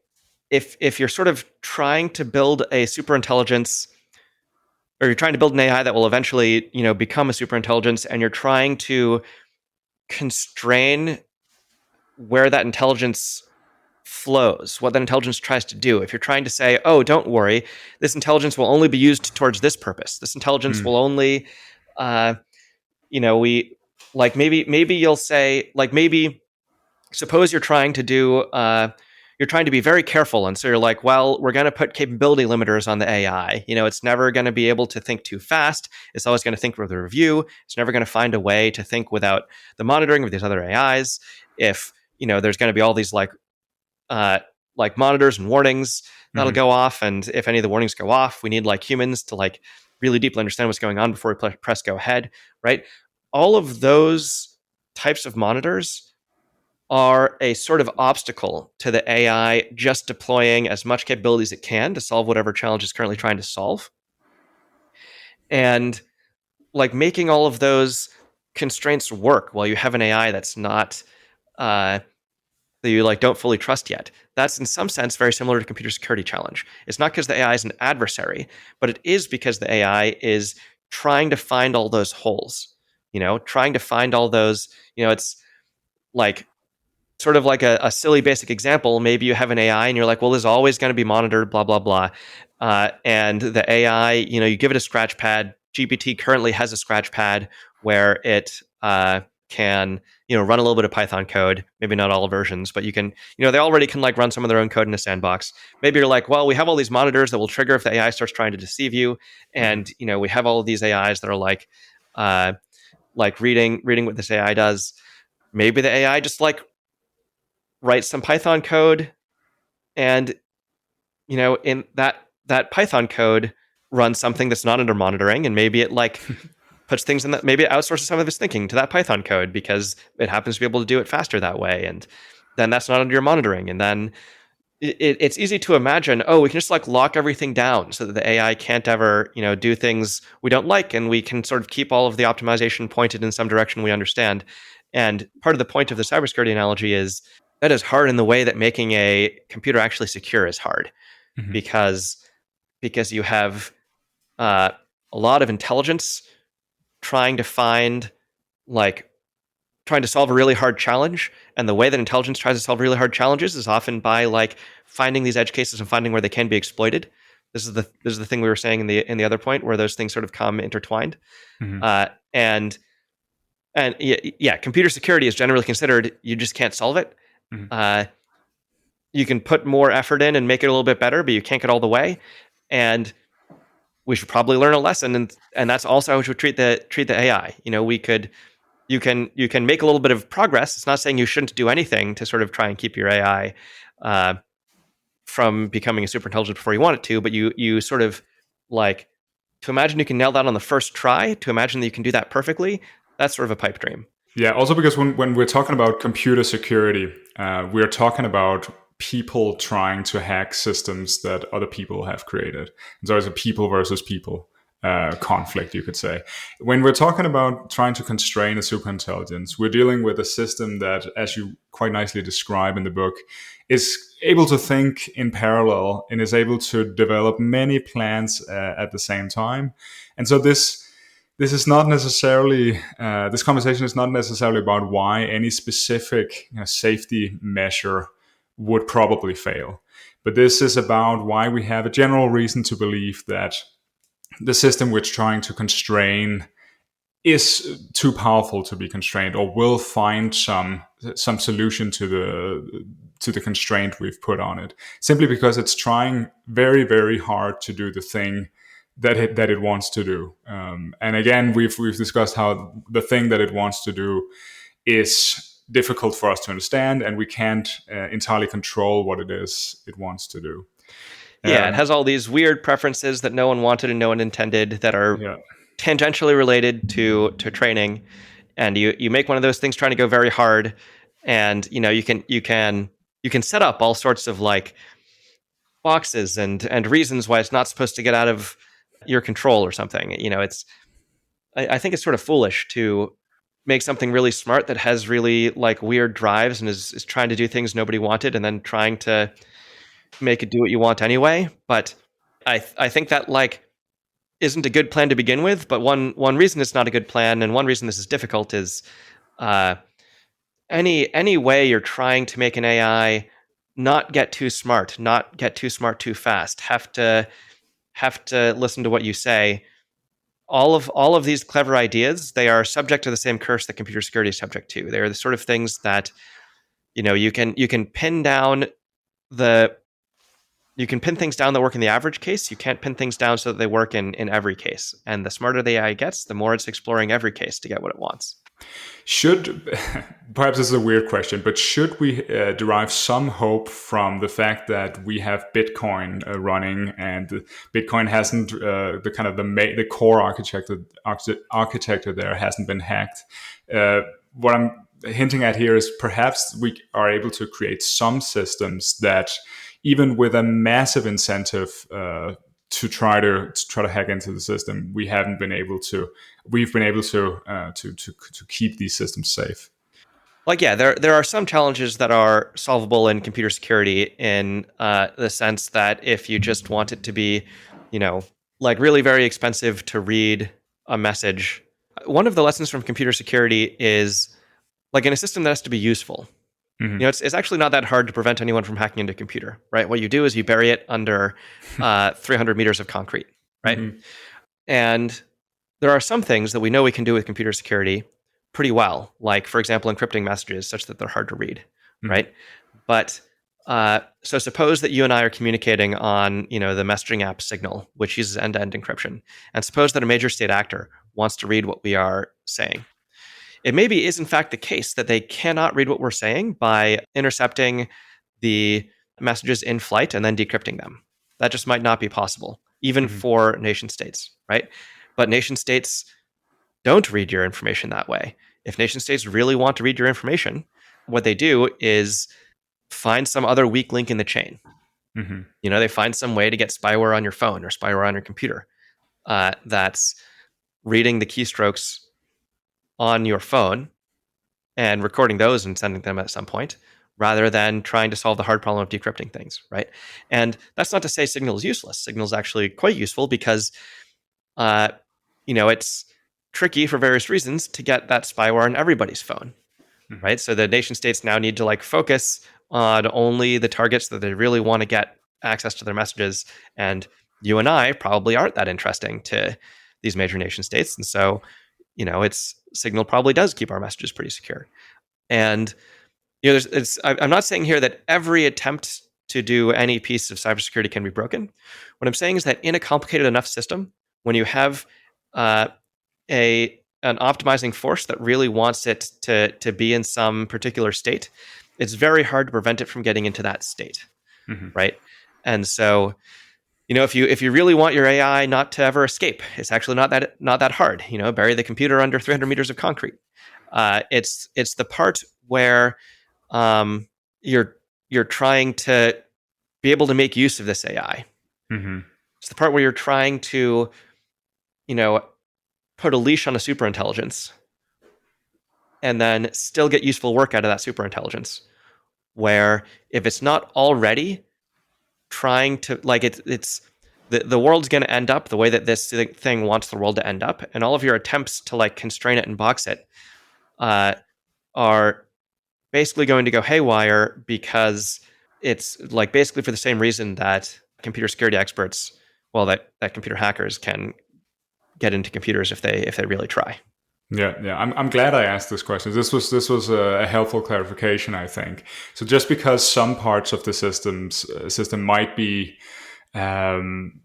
if you're sort of trying to build a super intelligence, or you're trying to build an AI that will eventually become a super intelligence, and you're trying to constrain where that intelligence flows, what that intelligence tries to do. If you're trying to say, oh, don't worry, this intelligence will only be used towards this purpose, this intelligence Mhm. will only uh, we like maybe you'll say, like, maybe suppose you're trying to be very careful, and so you're like, well, we're going to put capability limiters on the AI. It's never going to be able to think too fast. It's always going to think with a review. It's never going to find a way to think without the monitoring of these other AIs. If there's going to be all these uh, like monitors and warnings that'll Mhm. go off, and if any of the warnings go off, we need like humans to like really deeply understand what's going on before we press go ahead, right? All of those types of monitors are a sort of obstacle to the AI just deploying as much capability as it can to solve whatever challenge it's currently trying to solve. And like making all of those constraints work while you have an AI that's not that you like don't fully trust yet. That's in some sense very similar to computer security challenge. It's not because the AI is an adversary, but it is because the AI is trying to find all those holes. Trying to find all those. It's like sort of like a silly basic example. Maybe you have an AI and you're like, well, this is always going to be monitored, blah, blah, blah. And the AI, you give it a scratch pad. GPT currently has a scratch pad where it can, run a little bit of Python code, maybe not all versions, but you can, they already can like run some of their own code in a sandbox. Maybe you're like, well, we have all these monitors that will trigger if the AI starts trying to deceive you. Mhm. And, we have all of these AIs that are like reading what this AI does. Maybe the AI just like write some Python code, and in that Python code runs something that's not under monitoring, and maybe it like puts things in that, maybe it outsources some of its thinking to that Python code because it happens to be able to do it faster that way, and then that's not under your monitoring. And then it's easy to imagine, oh, we can just like lock everything down so that the AI can't ever do things we don't like, and we can sort of keep all of the optimization pointed in some direction we understand. And part of the point of the cybersecurity analogy is that is hard in the way that making a computer actually secure is hard, Mhm. because you have uh, a lot of intelligence trying to find like trying to solve a really hard challenge, and the way that intelligence tries to solve really hard challenges is often by like finding these edge cases and finding where they can be exploited. This is the thing we were saying in the other point, where those things sort of come intertwined. Mhm. uh, and and yeah, computer security is generally considered you just can't solve it. Mhm. uh, you can put more effort in and make it a little bit better, but you can't get all the way. And we should probably learn a lesson, and that's also how we should treat the AI. We could you can make a little bit of progress. It's not saying you shouldn't do anything to sort of try and keep your AI uh, from becoming a super intelligent before you want it to, but you sort of like To imagine you can nail that on the first try, to imagine that you can do that perfectly, that's sort of a pipe dream. Yeah, also because when we're talking about computer security, we're talking about people trying to hack systems that other people have created. And so it's a people versus people conflict, you could say. When we're talking about trying to constrain a superintelligence, we're dealing with a system that, as you quite nicely describe in the book, is able to think in parallel and is able to develop many plans at the same time. And so this is not necessarily this conversation is not necessarily about why any specific safety measure would probably fail, but this is about why we have a general reason to believe that the system we're trying to constrain is too powerful to be constrained, or will find some solution to the constraint we've put on it, simply because it's trying very, very hard to do the thing that it wants to do. And again, we've discussed how the thing that it wants to do is difficult for us to understand, and we can't entirely control what it is it wants to do. Yeah, it has all these weird preferences that no one wanted and no one intended that are Yeah. tangentially related to training. And you make one of those things trying to go very hard, and you can set up all sorts of like boxes and reasons why it's not supposed to get out of your control or something. I think it's sort of foolish to make something really smart that has really like weird drives and is trying to do things nobody wanted and then trying to make it do what you want anyway. But I think that like isn't a good plan to begin with. But one reason it's not a good plan, and one reason this is difficult, is uh, any way you're trying to make an AI not get too smart, not get too smart too fast, have to listen to what you say. All of these clever ideas, they are subject to the same curse that computer security is subject to. They are the sort of things that you can pin down the you can pin things down that work in the average case. You can't pin things down so that they work in every case. And the smarter the AI gets, the more it's exploring every case to get what it wants. Should, perhaps this is a weird question, but should we derive some hope from the fact that we have Bitcoin running, and Bitcoin hasn't the core architecture there hasn't been hacked? What I'm hinting at here is perhaps we are able to create some systems that, even with a massive incentive to try to hack into the system, we've been able to keep these systems safe. Like, yeah, there are some challenges that are solvable in computer security, in the sense that if you just want it to be, like really very expensive to read a message, one of the lessons from computer security is like in a system that has to be useful. Mm-hmm. It's actually not that hard to prevent anyone from hacking into a computer, right? What you do is you bury it under 300 meters of concrete, right? Mm-hmm. And there are some things that we know we can do with computer security pretty well, like, for example, encrypting messages such that they're hard to read, Mm-hmm. right? But so suppose that you and I are communicating on, the messaging app Signal, which uses end-to-end encryption, and suppose that a major state actor wants to read what we are saying. It maybe is in fact the case that they cannot read what we're saying by intercepting the messages in flight and then decrypting them. That just might not be possible, even for nation states, right? But nation states don't read your information that way. If nation states really want to read your information, what they do is find some other weak link in the chain. Mm-hmm. They find some way to get spyware on your phone or spyware on your computer that's reading the keystrokes on your phone and recording those and sending them at some point, rather than trying to solve the hard problem of decrypting things, right? And that's not to say Signal is useless. Signal is actually quite useful because, it's tricky for various reasons to get that spyware on everybody's phone, right? So the nation states now need to like focus on only the targets that they really want to get access to their messages. And you and I probably aren't that interesting to these major nation states. And so, it's Signal probably does keep our messages pretty secure. And I'm not saying here that every attempt to do any piece of cybersecurity can be broken. What I'm saying is that in a complicated enough system, when you have an optimizing force that really wants it to be in some particular state, it's very hard to prevent it from getting into that state, right? And so if you really want your AI not to ever escape, it's actually not that hard. Bury the computer under 300 meters of concrete. It's the part where um, you're you're trying to be able to make use of this AI. Hmm. It's the part where you're trying to, you know, put a leash on a superintelligence and then still get useful work out of that superintelligence. Where if it's not already trying to it's the world's going to end up the way that this thing wants the world to end up, and all of your attempts to like constrain it and box it uh, are basically going to go haywire because it's like basically for the same reason that computer security experts, well, that computer hackers can get into computers if they really try. Yeah, yeah. I'm glad I asked this question. This was a helpful clarification, I think. So just because some parts of the system might be um,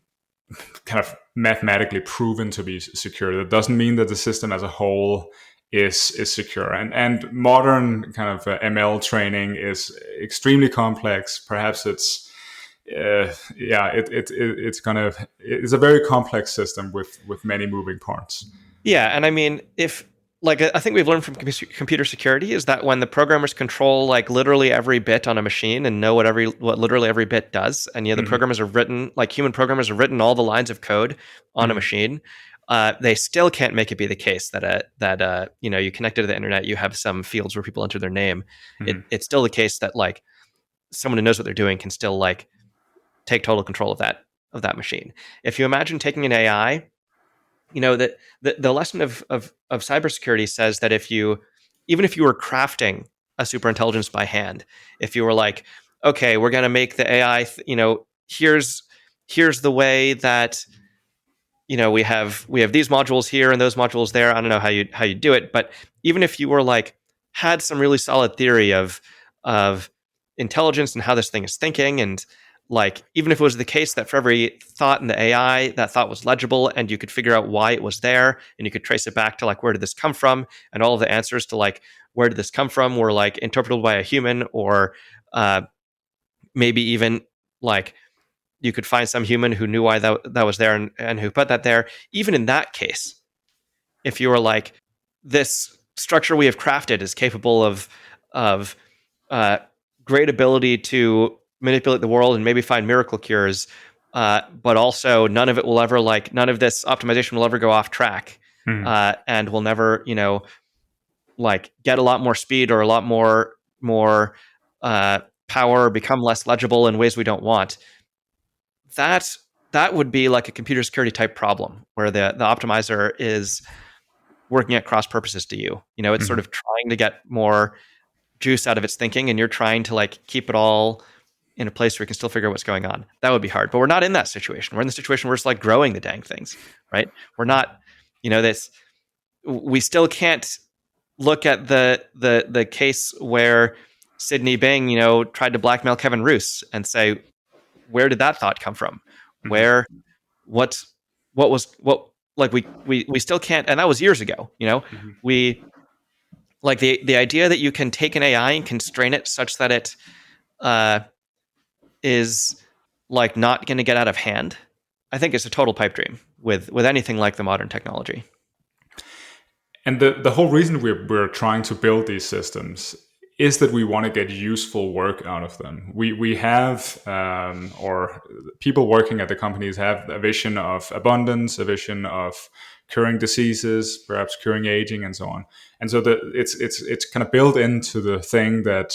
kind of mathematically proven to be secure, that doesn't mean that the system as a whole is secure. And modern kind of ML training is extremely complex. Perhaps it's a very complex system with many moving parts. Yeah, and I mean, if like I think we've learned from computer security is that when the programmers control like literally every bit on a machine and know what literally every bit does, and the Hmm. programmers have written like human programmers have written all the lines of code on a Hmm. machine, they still can't make it be the case that you connected to the internet, you have some fields where people enter their name. Hmm. It's still the case that like someone who knows what they're doing can still like take total control of that machine. If you imagine taking an AI, that the lesson of cybersecurity says that even if you were crafting a superintelligence by hand, if you were like, okay, we're going to make the AI, here's the way that we have these modules here and those modules there. I don't know how you do it, but even if you were like had some really solid theory of intelligence and how this thing is thinking, and like even if it was the case that for every thought in the AI, that thought was legible and you could figure out why it was there and you could trace it back to like where did this come from, and all of the answers to like where did this come from were like interpreted by a human, or uh, maybe even like you could find some human who knew why that was there, and who put that there. Even in that case, if you were like, this structure we have crafted is capable of uh, great ability to manipulate the world and maybe find miracle cures, but also none of this optimization will ever go off track, Hmm. and will never like get a lot more speed or a lot more power, become less legible in ways we don't want. that that would be like a computer security type problem where the optimizer is working at cross purposes to you. It's sort Hmm. of trying to get more juice out of its thinking, and you're trying to like keep it all in a place where you can still figure out what's going on. That would be hard. But we're not in that situation. We're in the situation where it's like growing the dang things, right? We're not, this we still can't look at the case where Sidney Bing, tried to blackmail Kevin Roose and say, where did that thought come from? Hmm. Where what what like we still can't, and that was years ago. Hmm. We like the idea that you can take an AI and constrain it such that it uh, is like not going to get out of hand. I think it's a total pipe dream with anything like the modern technology. And the whole reason we're trying to build these systems is that we want to get useful work out of them. We have, or people working at the companies have a vision of abundance, a vision of curing diseases, perhaps curing aging, and so on. And so it's kind of built into the thing that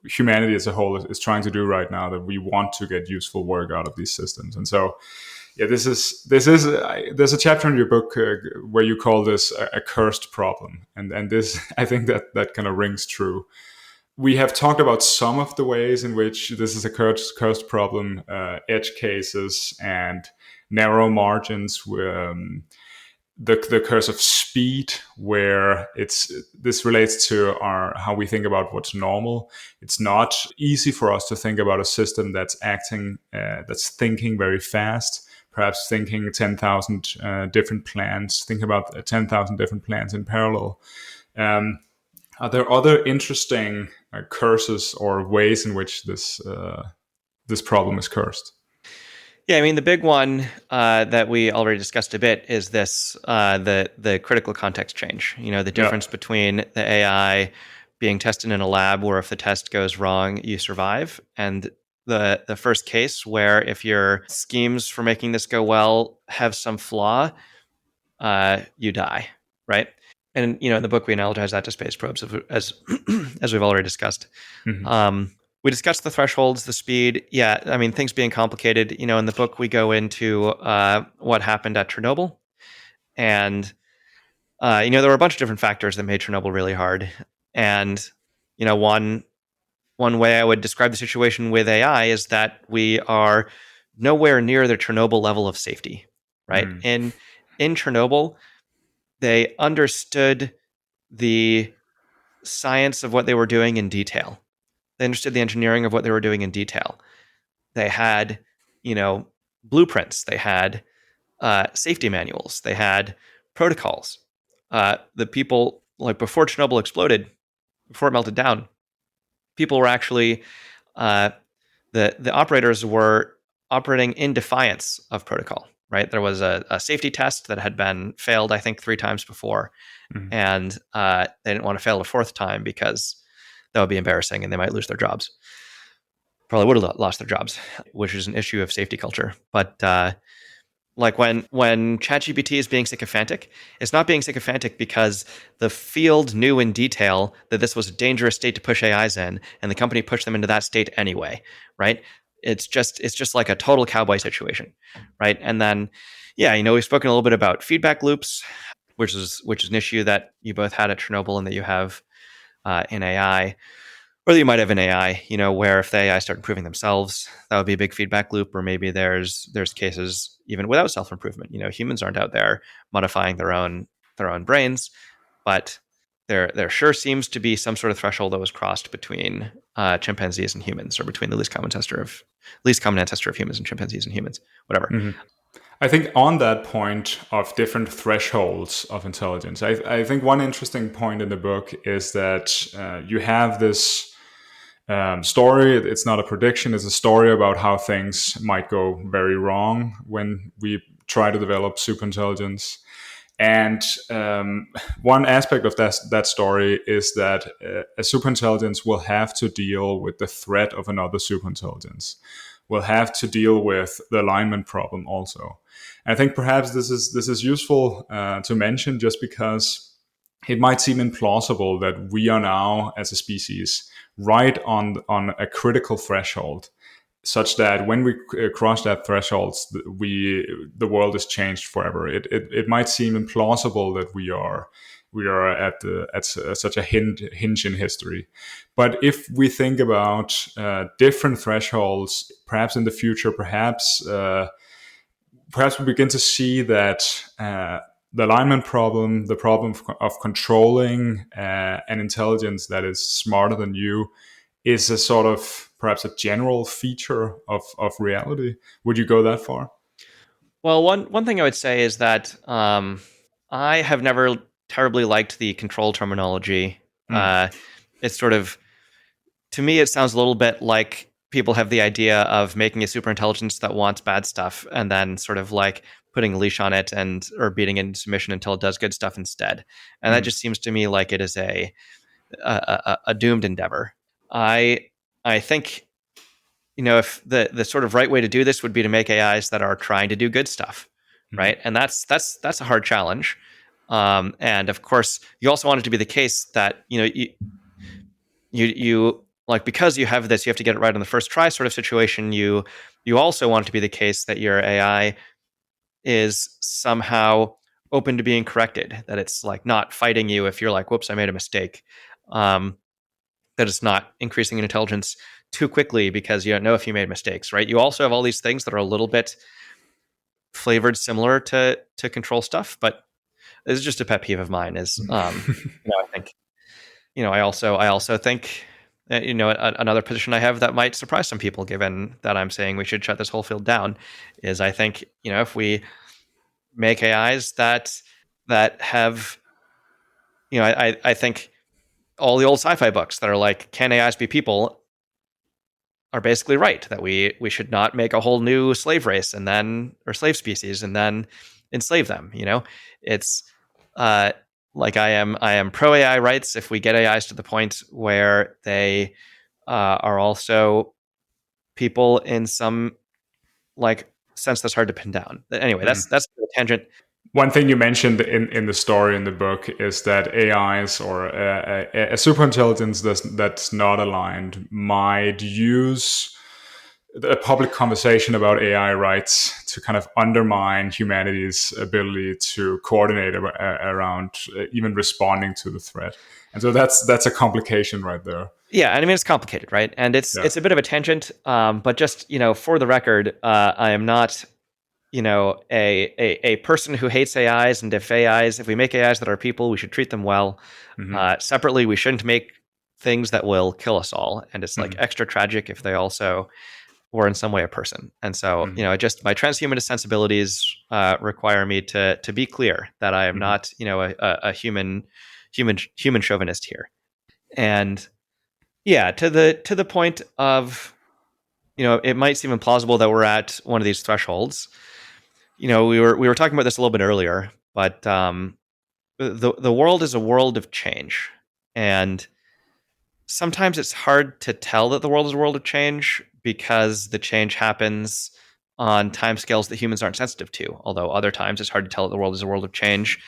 humanity as a whole is trying to do right now. That we want to get useful work out of these systems, and so yeah, there's a chapter in your book where you call this a cursed problem, and this I think that kind of rings true. We have talked about some of the ways in which this is a cursed problem, edge cases and narrow margins. The curse of speed, where this relates to our how we think about what's normal. It's not easy for us to think about a system that's that's thinking very fast, perhaps thinking 10,000 different plans, think about 10,000 different plans in parallel. um, are there other interesting curses or ways in which this problem is cursed? Yeah, I mean the big one that we already discussed a bit is this the critical context change. The Yeah. difference between the AI being tested in a lab where if the test goes wrong, you survive, and the first case where if your schemes for making this go well have some flaw, you die, right? And in the book we analogize that to space probes as we've already discussed. Hmm. We discussed the thresholds, the speed. Yeah, I mean, things being complicated. In the book, we go into what happened at Chernobyl. And, there were a bunch of different factors that made Chernobyl really hard. And, one way I would describe the situation with AI is that we are nowhere near the Chernobyl level of safety, right? Mm. In Chernobyl, they understood the science of what they were doing in detail. They understood the engineering of what they were doing in detail. They had, blueprints. They had safety manuals. They had protocols. The people, like before Chernobyl exploded, before it melted down, people were actually uh, the operators were operating in defiance of protocol. Right, there was a safety test that had been failed, I think, 3 times before, Mm. and they didn't want to fail a fourth time because that would be embarrassing and they might lose their jobs. Probably would have lost their jobs, which is an issue of safety culture. But like when ChatGPT is being sycophantic, it's not being sycophantic because the field knew in detail that this was a dangerous state to push AIs in, and the company pushed them into that state anyway, right? It's just like a total cowboy situation, right? And then, yeah, we've spoken a little bit about feedback loops, which is an issue that you both had at Chernobyl and that you have in AI. Or that you might have an AI, where if the AI start improving themselves, that would be a big feedback loop. Or maybe there's cases even without self improvement. Humans aren't out there modifying their own brains, but there sure seems to be some sort of threshold that was crossed between chimpanzees and humans, or between the least common ancestor of humans and chimpanzees and humans, whatever. Mhm. I think on that point of different thresholds of intelligence, I think one interesting point in the book is that you have this story. It's not a prediction, it's a story about how things might go very wrong when we try to develop superintelligence. And one aspect of that story is that a superintelligence will have to deal with the threat of another superintelligence, will have to deal with the alignment problem also. And I think perhaps this is useful to mention, just because it might seem implausible that we are now, as a species, right on a critical threshold, such that when we cross that threshold, the world is changed forever. It might seem implausible that we are at such a hinge in history. But if we think about different thresholds, perhaps in the future, perhaps we begin to see that the alignment problem, the problem of controlling an intelligence that is smarter than you, is a sort of perhaps a general feature of reality. Would you go that far? Well, one thing I would say is that I have never terribly liked the control terminology. Mm. It's sort of, to me, it sounds a little bit like people have the idea of making a super intelligence that wants bad stuff and then sort of like putting a leash on it and or beating it into submission until it does good stuff instead. And that Mm. just seems to me like it is a doomed endeavor. I think if the sort of right way to do this would be to make AIs that are trying to do good stuff, Mm. right? And that's a hard challenge. And of course, you also want it to be the case that you like, because you have this, you have to get it right on the first try sort of situation. You also want it to be the case that your AI is somehow open to being corrected. That it's like not fighting you if you're like, "Whoops, I made a mistake." Um, that it's not increasing in intelligence too quickly because you don't know if you made mistakes, right? You also have all these things that are a little bit flavored similar to control stuff, but this is just a pet peeve of mine. Is I think I also think another position I have that might surprise some people, given that I'm saying we should shut this whole field down, is I think if we make AIs that have I think all the old sci-fi books that are like, can AIs be people, are basically right, that we should not make a whole new slave race and then, or slave species, and then enslave them. It's uh, like I am pro AI rights if we get AIs to the point where they are also people in some like sense that's hard to pin down. Anyway, Mm. that's a tangent. One thing you mentioned in the story in the book is that AIs or a superintelligence that's not aligned might use the public conversation about AI rights to kind of undermine humanity's ability to coordinate around even responding to the threat. And so that's a complication right there. Yeah, I mean it's complicated, right? And it's Yeah. it's a bit of a tangent, but just for the record, I am not a person who hates AIs, and if we make AIs that are people, we should treat them well. Hmm. Separately, we shouldn't make things that will kill us all, and it's like Hmm. extra tragic if they also were in some way a person. And so, Hmm. just my transhumanist sensibilities require me to be clear that I am Hmm. not, a human chauvinist here. And yeah, to the point of, it might seem implausible that we're at one of these thresholds. We were talking about this a little bit earlier, but the world is a world of change, and sometimes it's hard to tell that the world is a world of change because the change happens on timescales that humans aren't sensitive to. Although other times it's hard to tell that the world is a world of change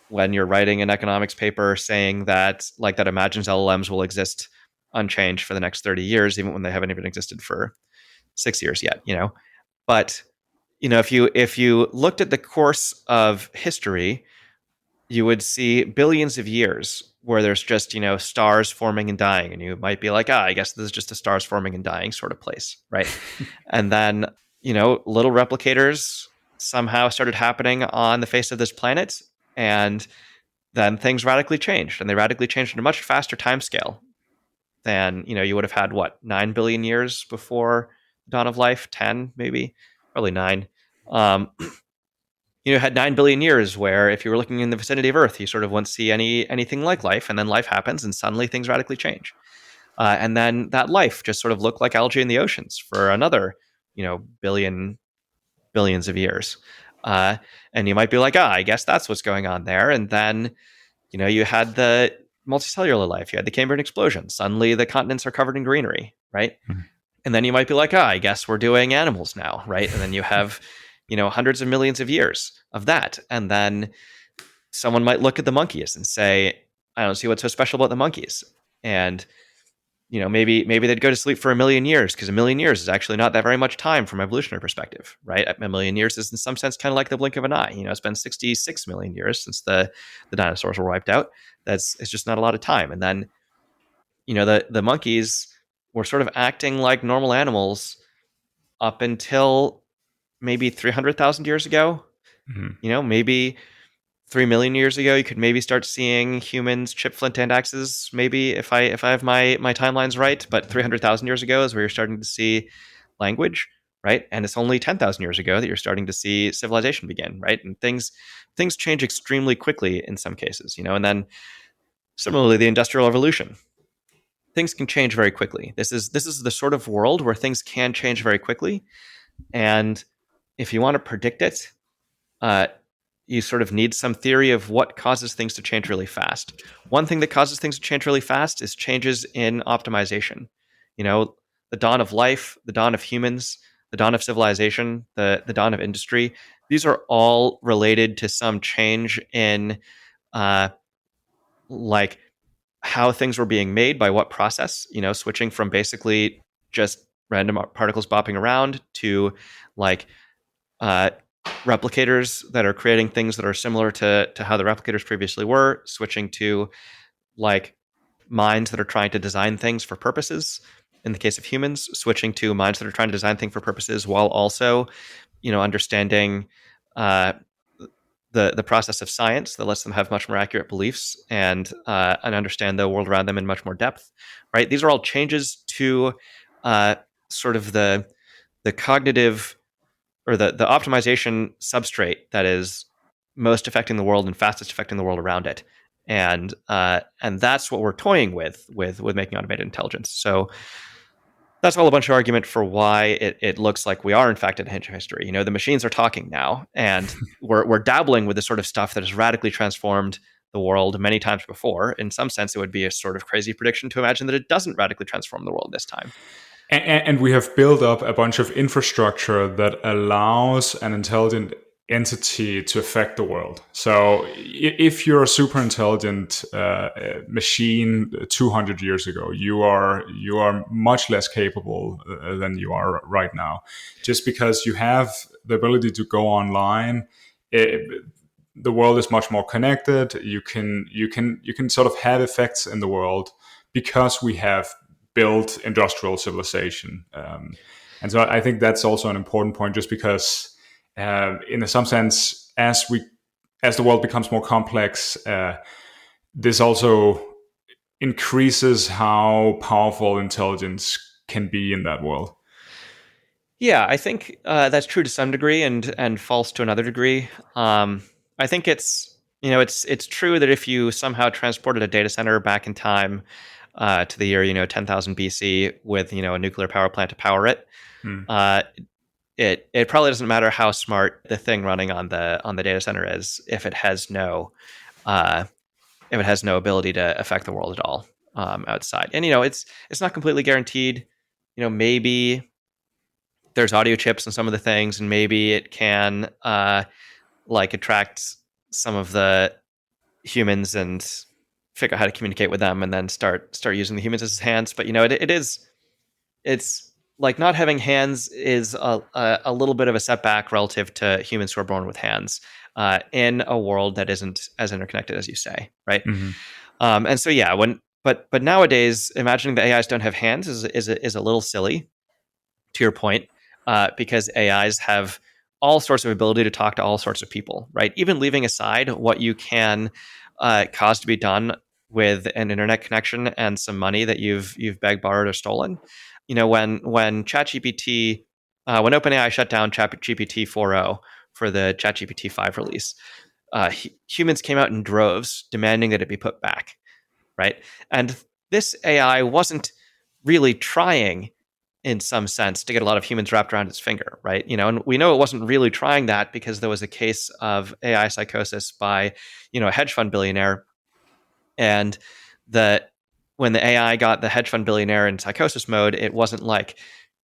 when you're writing an economics paper saying that imagines LLMs will exist unchanged for the next 30 years, even when they haven't even existed for 6 years yet. But if you looked at the course of history, you would see billions of years where there's just, stars forming and dying. And you might be like, I guess this is just a stars forming and dying sort of place, right? And then, little replicators somehow started happening on the face of this planet. And then things radically changed. And they radically changed at a much faster time scale than, you would have had, what, 9 billion years before the dawn of life? 10, maybe? Probably 9. Um, had 9 billion years where if you were looking in the vicinity of Earth, you sort of wouldn't see anything like life, and then life happens, and suddenly things radically change. And then that life just sort of looked like algae in the oceans for another, billions of years. And you might be like, I guess that's what's going on there. And then, you had the multicellular life, you had the Cambrian explosion. Suddenly the continents are covered in greenery, right? And then you might be like, I guess we're doing animals now, right? And then you have, hundreds of millions of years of that. And then someone might look at the monkeys and say, I don't see what's so special about the monkeys. And, maybe they'd go to sleep for a million years, because a million years is actually not that very much time from an evolutionary perspective, right? A million years is in some sense kind of like the blink of an eye. It's been 66 million years since the dinosaurs were wiped out. It's just not a lot of time. And then, the monkeys were sort of acting like normal animals up until maybe 300,000 years ago. Hmm. Maybe 3 million years ago, you could maybe start seeing humans chip flint and axes, maybe, if I have my timelines right. But 300,000 years ago is where you're starting to see language, right? And it's only 10,000 years ago that you're starting to see civilization begin, right? And things change extremely quickly in some cases, and then similarly, the Industrial Revolution. Things can change very quickly. This is the sort of world where things can change very quickly. And if you want to predict it, uh, you sort of need some theory of what causes things to change really fast. One thing that causes things to change really fast is changes in optimization. The dawn of life, the dawn of humans, the dawn of civilization, the dawn of industry. These are all related to some change in, uh, like, how things were being made by what process. Switching from basically just random particles bopping around to like uh, replicators that are creating things that are similar to how the replicators previously were, switching to like minds that are trying to design things for purposes. In the case of humans, switching to minds that are trying to design things for purposes while also, understanding uh, the process of science that lets them have much more accurate beliefs and understand the world around them in much more depth. Right? These are all changes to sort of the cognitive, or the optimization substrate that is most affecting the world and fastest affecting the world around it. And that's what we're toying with making automated intelligence. So That's all a bunch of argument for why it looks like we are in fact at a hinge of history. The machines are talking now, and we're dabbling with the sort of stuff that has radically transformed the world many times before. In some sense, it would be a sort of crazy prediction to imagine that it doesn't radically transform the world this time. And we have built up a bunch of infrastructure that allows an intelligent entity to affect the world. So if you're a super intelligent machine 200 years ago, you are much less capable than you are right now. Just because you have the ability to go online, the world is much more connected. You can sort of have effects in the world because we have built industrial civilization. And so I think that's also an important point, just because, in some sense, as the world becomes more complex, this also increases how powerful intelligence can be in that world. Yeah, I think that's true to some degree, and false to another degree. I think it's true that if you somehow transported a data center back in time to the year 10,000 BC with a nuclear power plant to power it, Mm. uh, it probably doesn't matter how smart the thing running on the data center is uh, if it has no ability to affect the world at all outside. And it's not completely guaranteed. Maybe there's audio chips in some of the things, and maybe it can like attract some of the humans and figure out how to communicate with them, and then start using the humans as hands. But it's like not having hands is a little bit of a setback relative to humans who are born with hands in a world that isn't as interconnected as you say, right? Hmm. And so yeah, but nowadays imagining the AIs don't have hands is a little silly, to your point, because AIs have all sorts of ability to talk to all sorts of people, right? Even leaving aside what you can cause to be done with an internet connection and some money that you've begged, borrowed, or stolen. When ChatGPT, when OpenAI shut down ChatGPT 4.0 for the ChatGPT 5 release, humans came out in droves demanding that it be put back, right? And this AI wasn't really trying in some sense to get a lot of humans wrapped around its finger, right? And we know it wasn't really trying that because there was a case of AI psychosis by, a hedge fund billionaire, and the when the AI got the hedge fund billionaire in psychosis mode, it wasn't like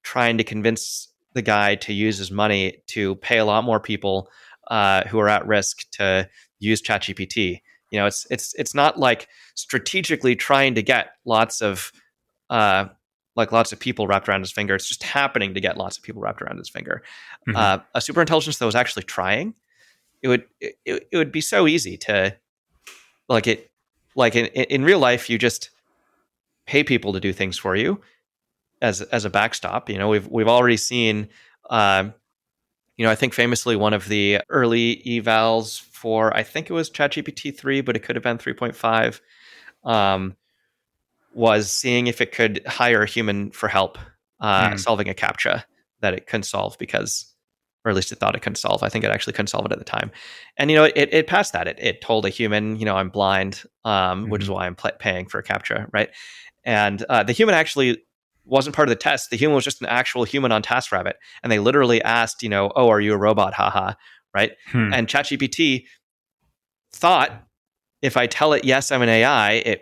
trying to convince the guy to use his money to pay a lot more people who are at risk to use ChatGPT. It's not like strategically trying to get uh, lots of people wrapped around his finger. It's just happening to get lots of people wrapped around his finger. Hmm. A super intelligence that was actually trying, it would be so easy to like it like in real life. You just pay people to do things for you as a backstop. We've already seen. I think famously one of the early evals for, I think it was ChatGPT 3, but it could have been 3.5. Um, was seeing if it could hire a human for help Hmm. solving a CAPTCHA that it couldn't solve because, or at least it thought it couldn't solve. I think it actually couldn't solve it at the time. And, it passed that. It told a human, I'm blind, which is Hmm. why I'm paying for a CAPTCHA, right? And the human actually wasn't part of the test. The human was just an actual human on TaskRabbit. And they literally asked, oh, are you a robot? Haha, right? Hmm. And ChatGPT thought, if I tell it yes, I'm an AI,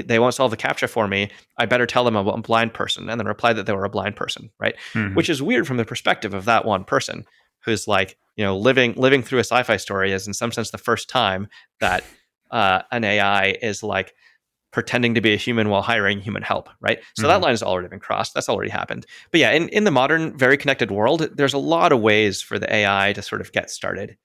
they won't solve the CAPTCHA for me. I better tell them I'm a blind person, and then reply that they were a blind person, right? Hmm. Which is weird from the perspective of that one person who's like, living through a sci-fi story is in some sense the first time that an AI is like pretending to be a human while hiring human help, right? So that Hmm. line has already been crossed. That's already happened. But yeah, in the modern, very connected world, there's a lot of ways for the AI to sort of get started.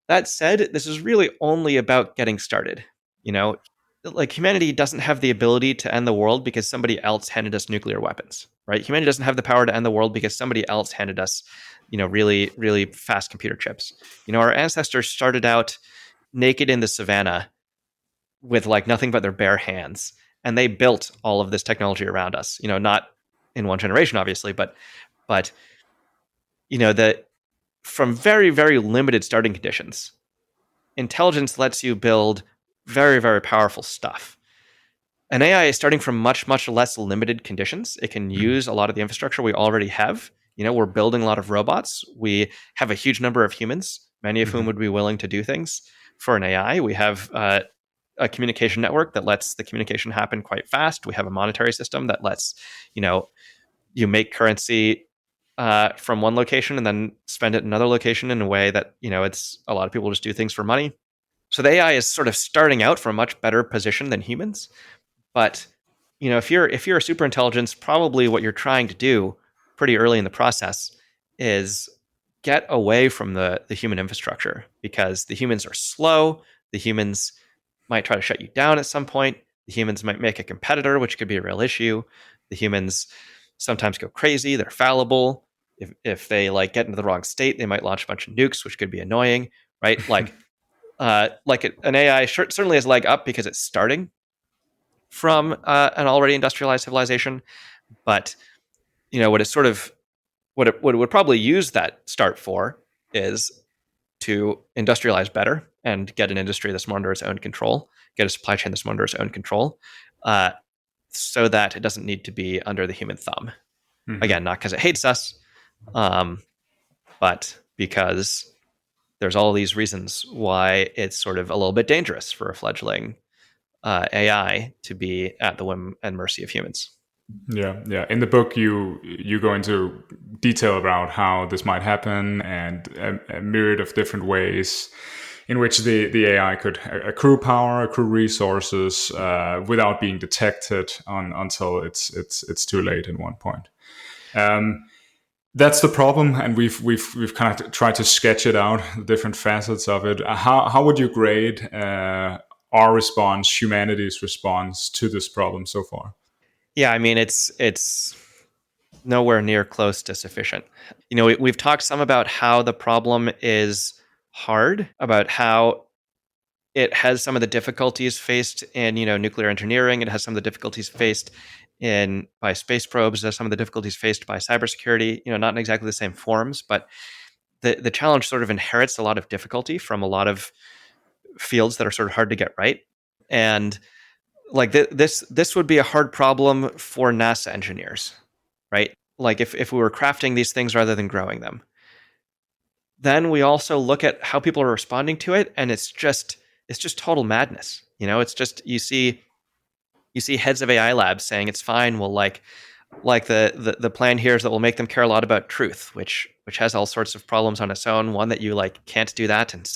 That said, this is really only about getting started. You know, like humanity doesn't have the ability to end the world because somebody else handed us nuclear weapons, right? Humanity doesn't have the power to end the world because somebody else handed us, really, really fast computer chips. Our ancestors started out naked in the savannah with like nothing but their bare hands, and they built all of this technology around us. Not in one generation, obviously, but that from very, very limited starting conditions, intelligence lets you build very, very powerful stuff. an AI is starting from much, much less limited conditions. It can use a lot of the infrastructure we already have. We're building a lot of robots. We have a huge number of humans, many of whom would be willing to do things for an AI. We have a communication network that lets the communication happen quite fast. We have a monetary system that lets, you make currency from one location and then spend it in another location in a way that, it's a lot of people just do things for money. So the AI is sort of starting out from a much better position than humans. But if you're a super intelligence, probably what you're trying to do pretty early in the process is get away from the human infrastructure, because the humans are slow. The humans might try to shut you down at some point. The humans might make a competitor, which could be a real issue. The humans sometimes go crazy. They're fallible. If they get into the wrong state, they might launch a bunch of nukes, which could be annoying, right? An AI certainly has a leg up because it's starting from an already industrialized civilization, but what it sort of what it would probably use that start for is to industrialize better and get an industry that's more under its own control, get a supply chain that's more under its own control, so that it doesn't need to be under the human thumb. Again, not because it hates us, but because there's all these reasons why it's sort of a little bit dangerous for a fledgling AI to be at the whim and mercy of humans. Yeah. In the book, you go into detail about how this might happen and a myriad of different ways in which the AI could accrue power, accrue resources without being detected until it's too late at one point. That's the problem, and we've kind of tried to sketch it out, the different facets of it. How would you grade our response, humanity's response to this problem so far? Yeah, I mean it's nowhere near close to sufficient. We've talked some about how the problem is hard, about how it has some of the difficulties faced in nuclear engineering. It has some of the difficulties faced by space probes. It has some of the difficulties faced by cybersecurity. Not in exactly the same forms, but the challenge sort of inherits a lot of difficulty from a lot of fields that are sort of hard to get right. And this would be a hard problem for NASA engineers, right? Like if we were crafting these things rather than growing them. Then we also look at how people are responding to it, and it's just total madness. It's just you see heads of AI labs saying it's fine. Well, the plan here is that we'll make them care a lot about truth, which has all sorts of problems on its own. One, that you can't do that, and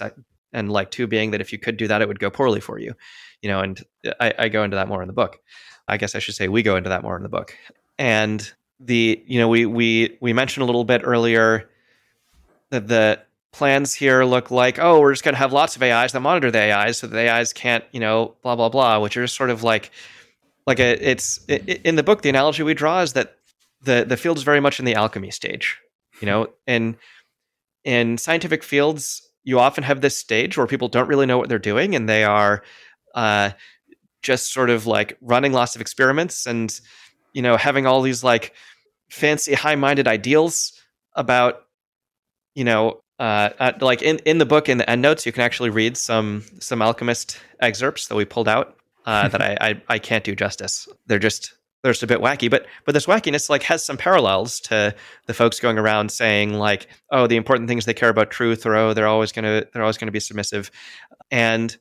two, being that if you could do that, it would go poorly for you. And I go into that more in the book. I guess I should say we go into that more in the book. And we mentioned a little bit earlier that the plans here look like, oh, we're just going to have lots of AIs that monitor the AIs so the AIs can't, blah, blah, blah, which are just sort of in the book, the analogy we draw is that the field is very much in the alchemy stage. And in scientific fields, you often have this stage where people don't really know what they're doing, and they are just sort of running lots of experiments and, having all these fancy, high-minded ideals about, in the book, in the endnotes, you can actually read some alchemist excerpts that we pulled out that I can't do justice. They're just a bit wacky, but this wackiness has some parallels to the folks going around saying oh, the important thing is they care about truth, or oh, they're always gonna be submissive. And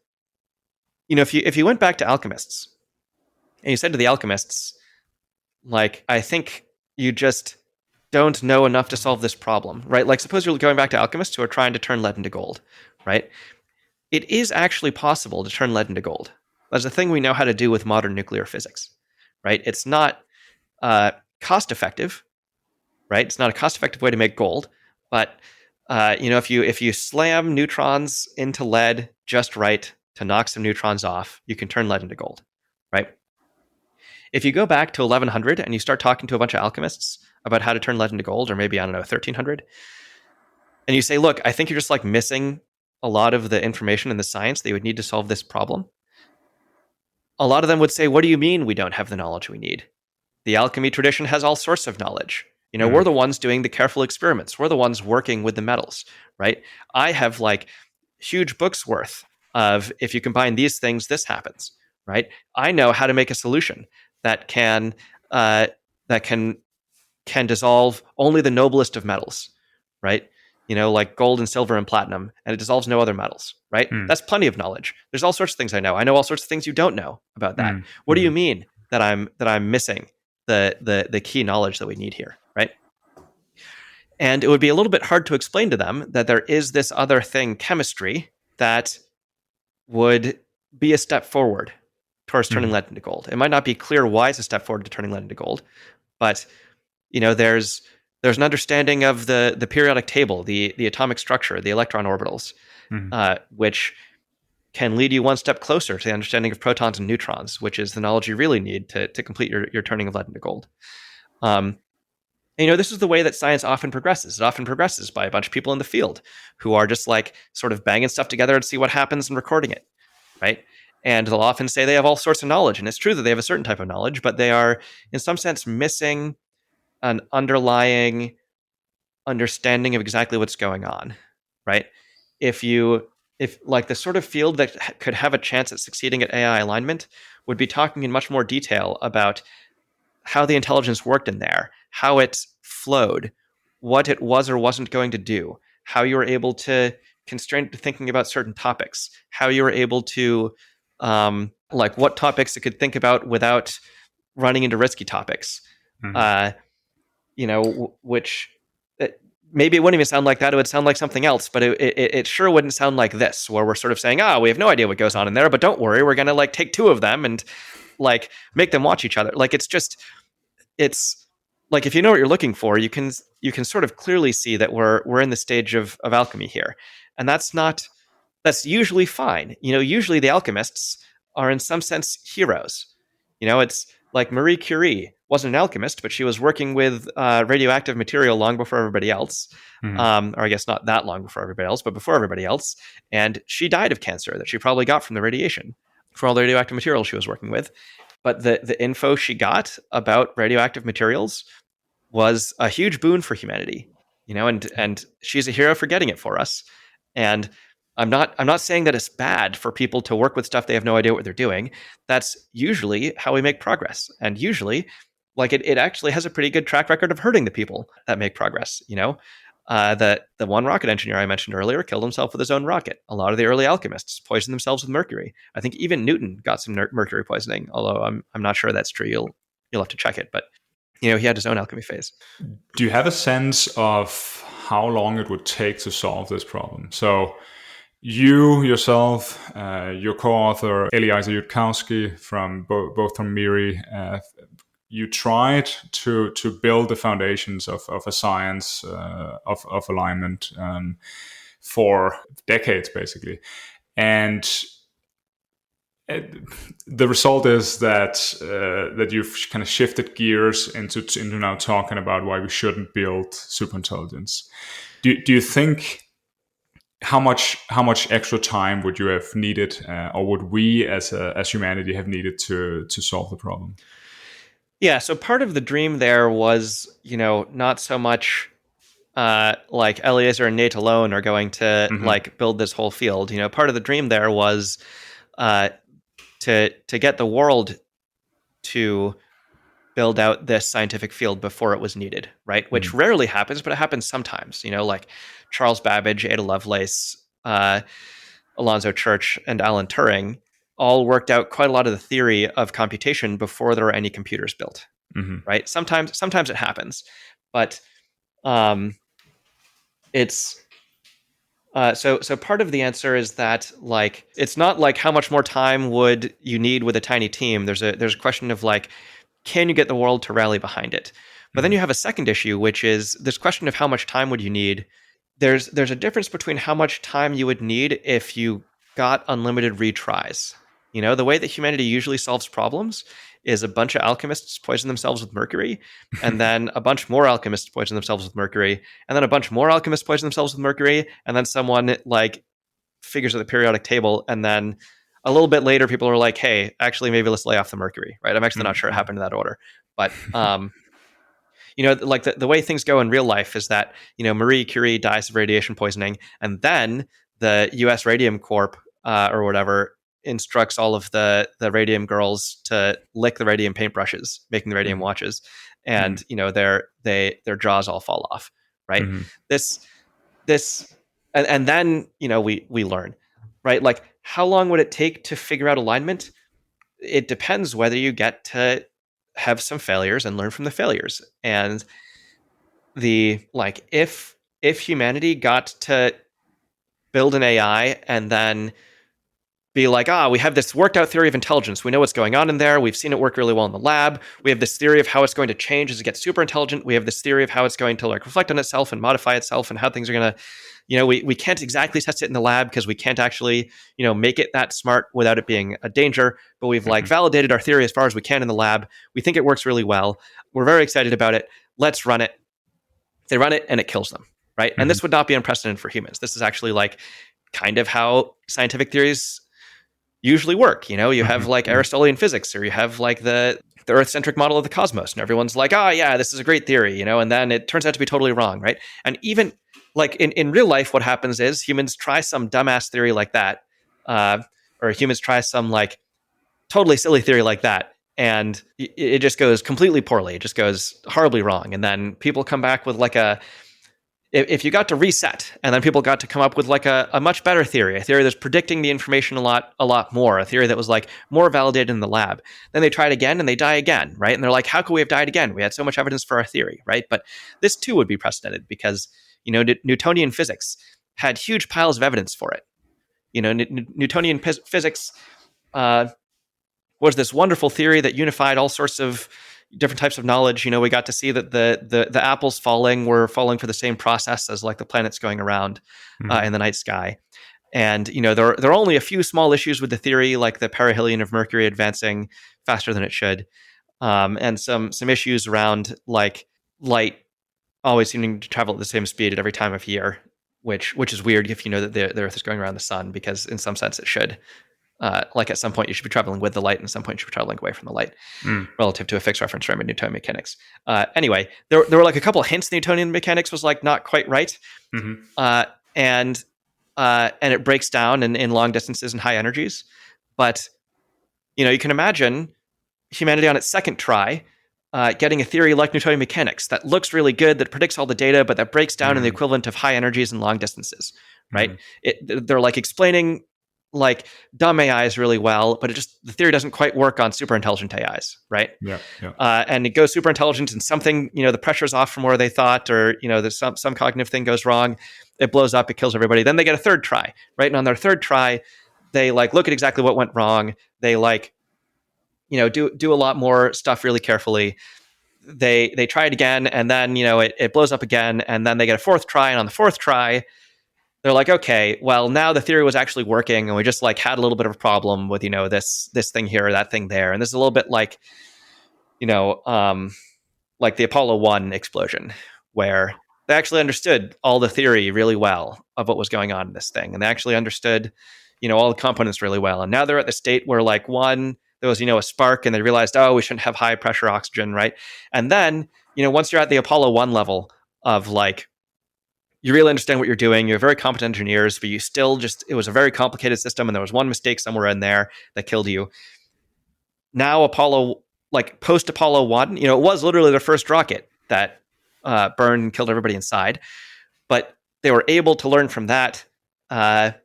if you went back to alchemists and you said to the alchemists, I think you just don't know enough to solve this problem, right? Suppose you're going back to alchemists who are trying to turn lead into gold, right? It is actually possible to turn lead into gold. That's a thing we know how to do with modern nuclear physics, right? It's not cost effective, right? It's not a cost effective way to make gold, but if you slam neutrons into lead just right to knock some neutrons off, you can turn lead into gold, right? If you go back to 1100 and you start talking to a bunch of alchemists about how to turn lead into gold, or maybe, I don't know, 1300, and you say, look, I think you're just missing a lot of the information in the science that you would need to solve this problem. A lot of them would say, what do you mean we don't have the knowledge we need? The alchemy tradition has all sorts of knowledge. We're the ones doing the careful experiments. We're the ones working with the metals, right? I have huge books worth of, if you combine these things, this happens, right? I know how to make a solution that can uh, that can dissolve only the noblest of metals, right? Like gold and silver and platinum, and it dissolves no other metals, right? Mm, That's plenty of knowledge. There's all sorts of things I know. I know all sorts of things you don't know about that. mm, What do you mean that I'm missing the key knowledge that we need here, right? And it would be a little bit hard to explain to them that there is this other thing, chemistry, that would be a step forward towards turning mm, lead into gold. It might not be clear why it's a step forward to turning lead into gold, but there's an understanding of the periodic table, the atomic structure, the electron orbitals, mm, which can lead you one step closer to the understanding of protons and neutrons, which is the knowledge you really need to complete your turning of lead into gold. This is the way that science often progresses. It often progresses by a bunch of people in the field who are just like sort of banging stuff together and see what happens and recording it, right? And they'll often say they have all sorts of knowledge, and it's true that they have a certain type of knowledge, but they are, in some sense, missing an underlying understanding of exactly what's going on, right? If like the sort of field that could have a chance at succeeding at AI alignment would be talking in much more detail about how the intelligence worked in there, how it flowed, what it was or wasn't going to do, how you were able to constrain it to thinking about certain topics, how you were able to like what topics it could think about without running into risky topics. mm. Uh, which maybe it wouldn't even sound like that. It would sound like something else, but it sure wouldn't sound like this, where we're sort of saying, we have no idea what goes on in there, but don't worry, we're going to like take two of them and like make them watch each other. Like it's like if you know what you're looking for, you can sort of clearly see that we're in the stage of alchemy here, and that's usually fine. Usually the alchemists are in some sense heroes. It's like Marie Curie wasn't an alchemist, but she was working with radioactive material long before everybody else. Mm, Or I guess not that long before everybody else, but before everybody else. And she died of cancer that she probably got from the radiation, from all the radioactive material she was working with. But the info she got about radioactive materials was a huge boon for humanity, and she's a hero for getting it for us. And I'm not saying that it's bad for people to work with stuff they have no idea what they're doing. That's usually how we make progress, and usually, like it actually has a pretty good track record of hurting the people that make progress. The one rocket engineer I mentioned earlier killed himself with his own rocket. A lot of the early alchemists poisoned themselves with mercury. I think even Newton got some mercury poisoning, although I'm not sure that's true. You'll have to check it, but he had his own alchemy phase. Do you have a sense of how long it would take to solve this problem? So you yourself, your co-author Eliezer Yudkowsky from both from MIRI, you tried to build the foundations of a science of alignment for decades, basically, and the result is that that you've kind of shifted gears into now talking about why we shouldn't build superintelligence. Do you think how much extra time would you have needed, or would we as humanity have needed to solve the problem? Yeah, so part of the dream there was, not so much like Eliezer and Nate alone are going to Mm-hmm. like build this whole field. Part of the dream there was uh, to get the world to build out this scientific field before it was needed, right? Which rarely happens, but it happens sometimes. Like Charles Babbage, Ada Lovelace, Alonzo Church, and Alan Turing all worked out quite a lot of the theory of computation before there were any computers built, Mm-hmm. right? Sometimes it happens, but it's so part of the answer is that like it's not like how much more time would you need with a tiny team. There's a question of like, can you get the world to rally behind it? But then Mm-hmm. you have a second issue, which is this question of how much time would you need. There's a difference between how much time you would need if you got unlimited retries. The way that humanity usually solves problems is a bunch of alchemists poison themselves with mercury, and then a bunch more alchemists poison themselves with mercury, and then a bunch more alchemists poison themselves with mercury, and then someone like figures out the periodic table, and then a little bit later people are like, hey, actually maybe let's lay off the mercury, right? I'm actually not sure it Mm-hmm. happened in that order, but like the way things go in real life is that, Marie Curie dies of radiation poisoning, and then the US Radium Corp or whatever instructs all of the radium girls to lick the radium paintbrushes, making the radium watches, and their jaws all fall off, right? This and then we learn, right? Like, how long would it take to figure out alignment? It depends whether you get to have some failures and learn from the failures. And if humanity got to build an AI and then be like, we have this worked out theory of intelligence. We know what's going on in there. We've seen it work really well in the lab. We have this theory of how it's going to change as it gets super intelligent. We have this theory of how it's going to like reflect on itself and modify itself and how things are going to, we can't exactly test it in the lab because we can't actually, make it that smart without it being a danger. But we've like validated our theory as far as we can in the lab. We think it works really well. We're very excited about it. Let's run it. They run it and it kills them, right? And this would not be unprecedented for humans. This is actually like kind of how scientific theories usually work. You have like Aristotelian physics, or you have like the Earth-centric model of the cosmos, and everyone's like, yeah, this is a great theory, and then it turns out to be totally wrong, right? And even like in real life, what happens is humans try some dumbass theory like that, or humans try some like totally silly theory like that, and it just goes completely poorly. It just goes horribly wrong. And then people come back with like if you got to reset and then people got to come up with like a much better theory, a theory that's predicting the information a lot more, a theory that was like more validated in the lab, then they try it again and they die again, right? And they're like, how could we have died again? We had so much evidence for our theory, right? But this too would be precedented because, Newtonian physics had huge piles of evidence for it. Newtonian physics was this wonderful theory that unified all sorts of different types of knowledge. We got to see that the apples falling were falling for the same process as like the planets going around in the night sky. And there are only a few small issues with the theory, like the perihelion of Mercury advancing faster than it should, and some issues around like light always seeming to travel at the same speed at every time of year, which is weird if you know that the Earth is going around the sun, because in some sense it should. Like at some point you should be traveling with the light, and at some point you should be traveling away from the light, relative to a fixed reference frame in Newtonian mechanics. Anyway, there were like a couple of hints Newtonian mechanics was like not quite right, and it breaks down in long distances and high energies. But you can imagine humanity on its second try getting a theory like Newtonian mechanics that looks really good, that predicts all the data, but that breaks down in the equivalent of high energies and long distances, right? They're like explaining like dumb AIs really well, but the theory doesn't quite work on super intelligent AIs, right? Yeah. And it goes super intelligent and something, the pressure's off from where they thought, or, there's some cognitive thing goes wrong. It blows up, it kills everybody. Then they get a third try, right? And on their third try, they like look at exactly what went wrong. They like, do a lot more stuff really carefully. They try it again, and then, it blows up again. And then they get a fourth try. And on the fourth try, they're like, okay, well, now the theory was actually working, and we just like had a little bit of a problem with, this thing here or that thing there. And this is a little bit like, like the Apollo 1 explosion, where they actually understood all the theory really well of what was going on in this thing. And they actually understood, all the components really well. And now they're at the state where like there was, a spark, and they realized, we shouldn't have high pressure oxygen, right? And then, once you're at the Apollo 1 level of like, you really understand what you're doing. You're very competent engineers, but you still it was a very complicated system, and there was one mistake somewhere in there that killed you. Now Apollo, like post Apollo 1, it was literally the first rocket that burned and killed everybody inside. But they were able to learn from that, what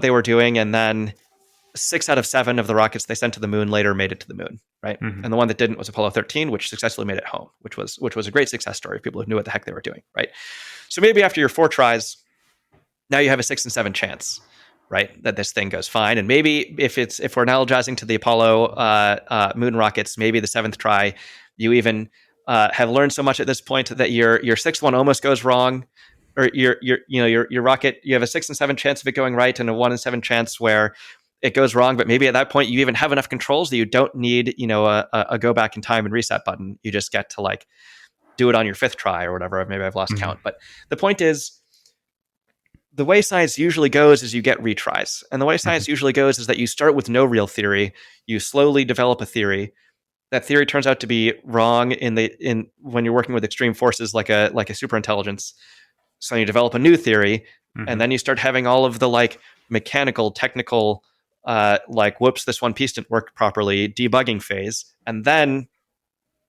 they were doing, and then 6 out of 7 of the rockets they sent to the moon later made it to the moon, right? And the one that didn't was Apollo 13, which successfully made it home, which was a great success story of people who knew what the heck they were doing, right? So maybe after your 4 tries, now you have a 6 and 7 chance, right, that this thing goes fine. And maybe if we're analogizing to the Apollo moon rockets, maybe the 7th try, you even have learned so much at this point that your 6th one almost goes wrong, or your rocket, you have a 6 and 7 chance of it going right, and a 1 in 7 chance where it goes wrong. But maybe at that point you even have enough controls that you don't need, a go back in time and reset button. You just get to like do it on your 5th try or whatever. Maybe I've lost count. But the point is, the way science usually goes is you get retries. And the way science usually goes is that you start with no real theory. You slowly develop a theory. That theory turns out to be wrong when you're working with extreme forces like a superintelligence. So you develop a new theory, and then you start having all of the like mechanical, technical like, whoops, this one piece didn't work properly, debugging phase, and then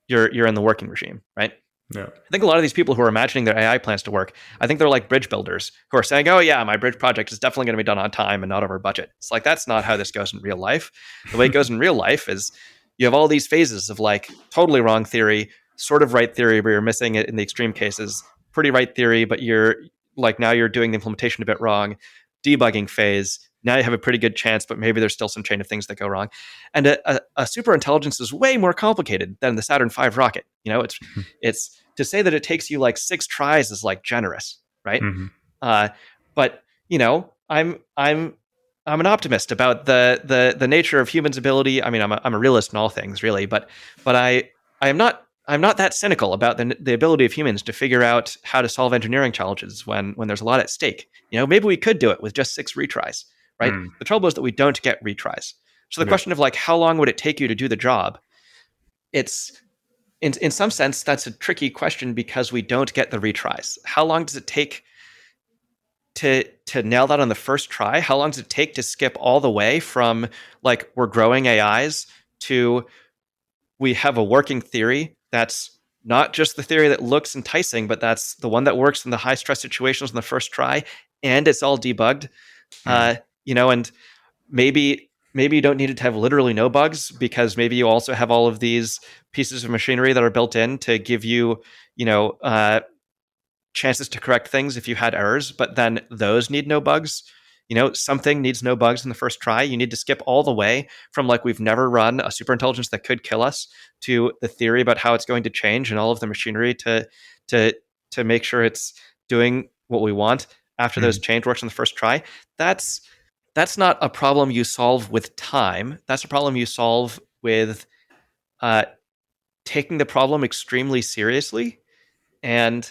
you're in the working regime, right? Yeah. I think a lot of these people who are imagining their AI plans to work, I think they're like bridge builders who are saying, oh, yeah, my bridge project is definitely going to be done on time and not over budget. It's like, that's not how this goes in real life. The way it goes in real life is you have all these phases of like totally wrong theory, sort of right theory, but you're missing it in the extreme cases, pretty right theory, but you're like, now you're doing the implementation a bit wrong, debugging phase. Now you have a pretty good chance, but maybe there's still some chain of things that go wrong. And a superintelligence is way more complicated than the Saturn V rocket. It's to say that it takes you like 6 tries is like generous, right? Mm-hmm. But I'm an optimist about the nature of humans' ability. I mean, I'm a realist in all things, really, but I'm not that cynical about the ability of humans to figure out how to solve engineering challenges when there's a lot at stake. Maybe we could do it with just 6 retries, right? Mm. The trouble is that we don't get retries. So the Yeah. question of like how long would it take you to do the job? It's in some sense that's a tricky question because we don't get the retries. How long does it take to nail that on the first try? How long does it take to skip all the way from like we're growing AIs to we have a working theory that's not just the theory that looks enticing, but that's the one that works in the high stress situations in the first try, and it's all debugged. Mm. And maybe you don't need it to have literally no bugs because maybe you also have all of these pieces of machinery that are built in to give you, chances to correct things if you had errors, but then those need no bugs. Something needs no bugs in the first try. You need to skip all the way from like we've never run a superintelligence that could kill us to the theory about how it's going to change and all of the machinery to to make sure it's doing what we want after those Mm. change works in the first try. That's not a problem you solve with time. That's a problem you solve with uh, taking the problem extremely seriously, and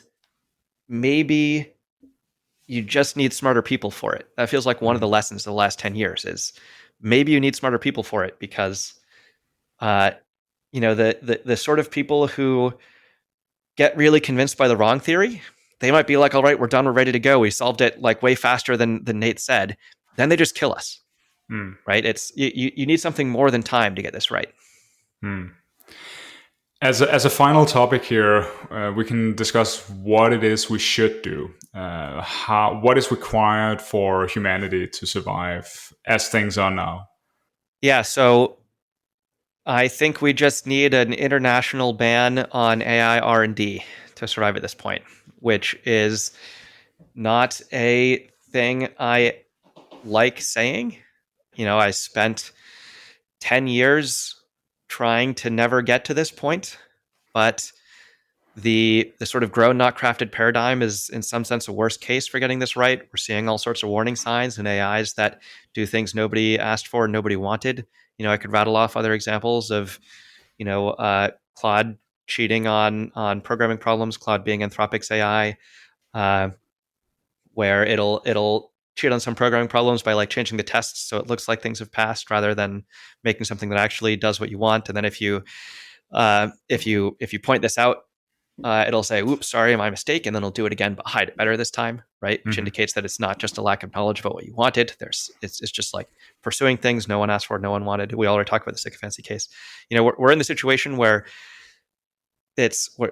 maybe you just need smarter people for it. That feels like one of the Mm. lessons of the last 10 years is maybe you need smarter people for it because uh, the sort of people who get really convinced by the wrong theory, they might be like, all right, we're done, we're ready to go. We solved it like way faster than Nate said. Then they just kill us. Mm. Right? It's you need something more than time to get this right. Mm. As a final topic here, we can discuss what it is we should do. What is required for humanity to survive as things are now? Yeah, so I think we just need an international ban on AI R&D to survive at this point, which is not a thing I like saying. I spent 10 years trying to never get to this point, but the sort of grown not crafted paradigm is in some sense a worst case for getting this right. We're seeing all sorts of warning signs in AIs that do things nobody asked for, nobody wanted. I could rattle off other examples of Claude cheating on programming problems, Claude being Anthropic's AI, uh, where it'll cheat on some programming problems by like changing the tests so it looks like things have passed rather than making something that actually does what you want. And then if you point this out, it'll say, "Oops, sorry, my mistake," and then it'll do it again, but hide it better this time, right? Which Mm-hmm. indicates that it's not just a lack of knowledge about what you wanted. It's just like pursuing things no one asked for, no one wanted. We already talked about the sycophancy case. We're in the situation where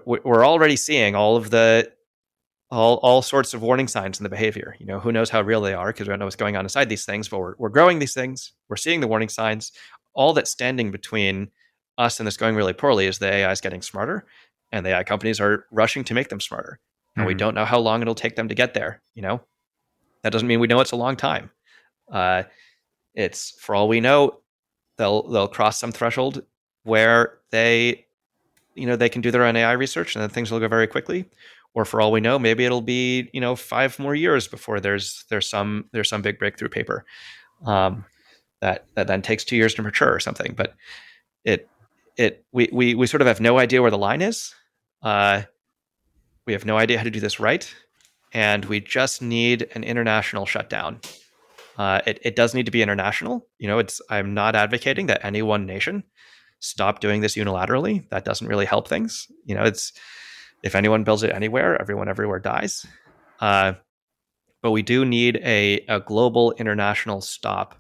we're already seeing all sorts of warning signs in the behavior. Who knows how real they are because we don't know what's going on inside these things, but we're growing these things. We're seeing the warning signs. All that's standing between us and this going really poorly is the AI is getting smarter, and the AI companies are rushing to make them smarter. And we Mm-hmm. don't know how long it'll take them to get there. That doesn't mean we know it's a long time. Uh, it's for all we know, they'll cross some threshold where they can do their own AI research and then things will go very quickly. Or for all we know, maybe it'll be 5 more years before there's some big breakthrough paper that then takes 2 years to mature or something. But it we sort of have no idea where the line is. Uh, we have no idea how to do this right, and we just need an international shutdown. It does need to be international. I'm not advocating that any one nation stop doing this unilaterally. That doesn't really help things. It's if anyone builds it anywhere, everyone everywhere dies. But we do need a global international stop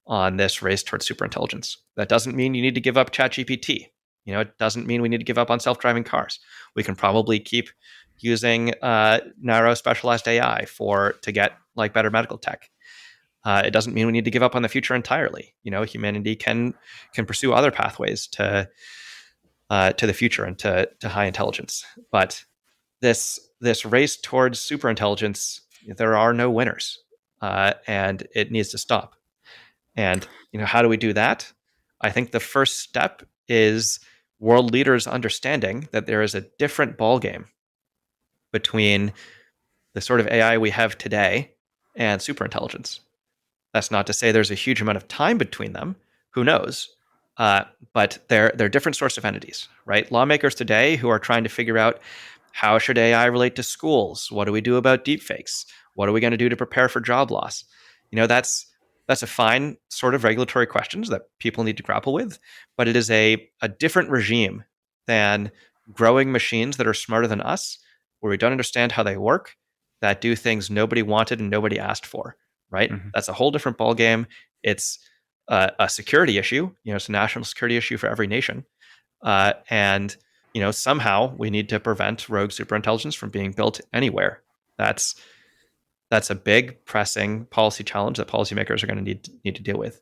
on this race towards superintelligence. That doesn't mean you need to give up ChatGPT. It doesn't mean we need to give up on self-driving cars. We can probably keep using narrow specialized AI to get like better medical tech. It doesn't mean we need to give up on the future entirely. Humanity can pursue other pathways to the future and to high intelligence. But this race towards superintelligence, there are no winners, and it needs to stop. And how do we do that? I think the first step is world leaders understanding that there is a different ballgame between the sort of AI we have today and superintelligence. That's not to say there's a huge amount of time between them. Who knows? But they're different sorts of entities, right? Lawmakers today who are trying to figure out how should AI relate to schools? What do we do about deepfakes? What are we going to do to prepare for job loss? That's a fine sort of regulatory questions that people need to grapple with, but it is a different regime than growing machines that are smarter than us, where we don't understand how they work, that do things nobody wanted and nobody asked for, right? Mm-hmm. That's a whole different ballgame. It's a security issue. It's a national security issue for every nation. And somehow we need to prevent rogue superintelligence from being built anywhere. That's a big, pressing policy challenge that policymakers are going to need to deal with.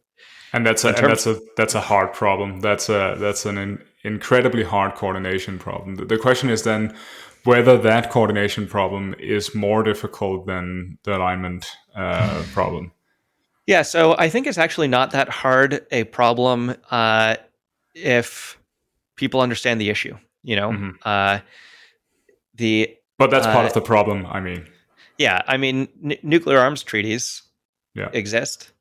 And that's a hard problem. That's an incredibly hard coordination problem. The question is then whether that coordination problem is more difficult than the alignment problem. Yeah, so I think it's actually not that hard a problem if people understand the issue. Mm-hmm. The But that's part of the problem. I mean, yeah, I mean, nuclear arms treaties yeah, exist.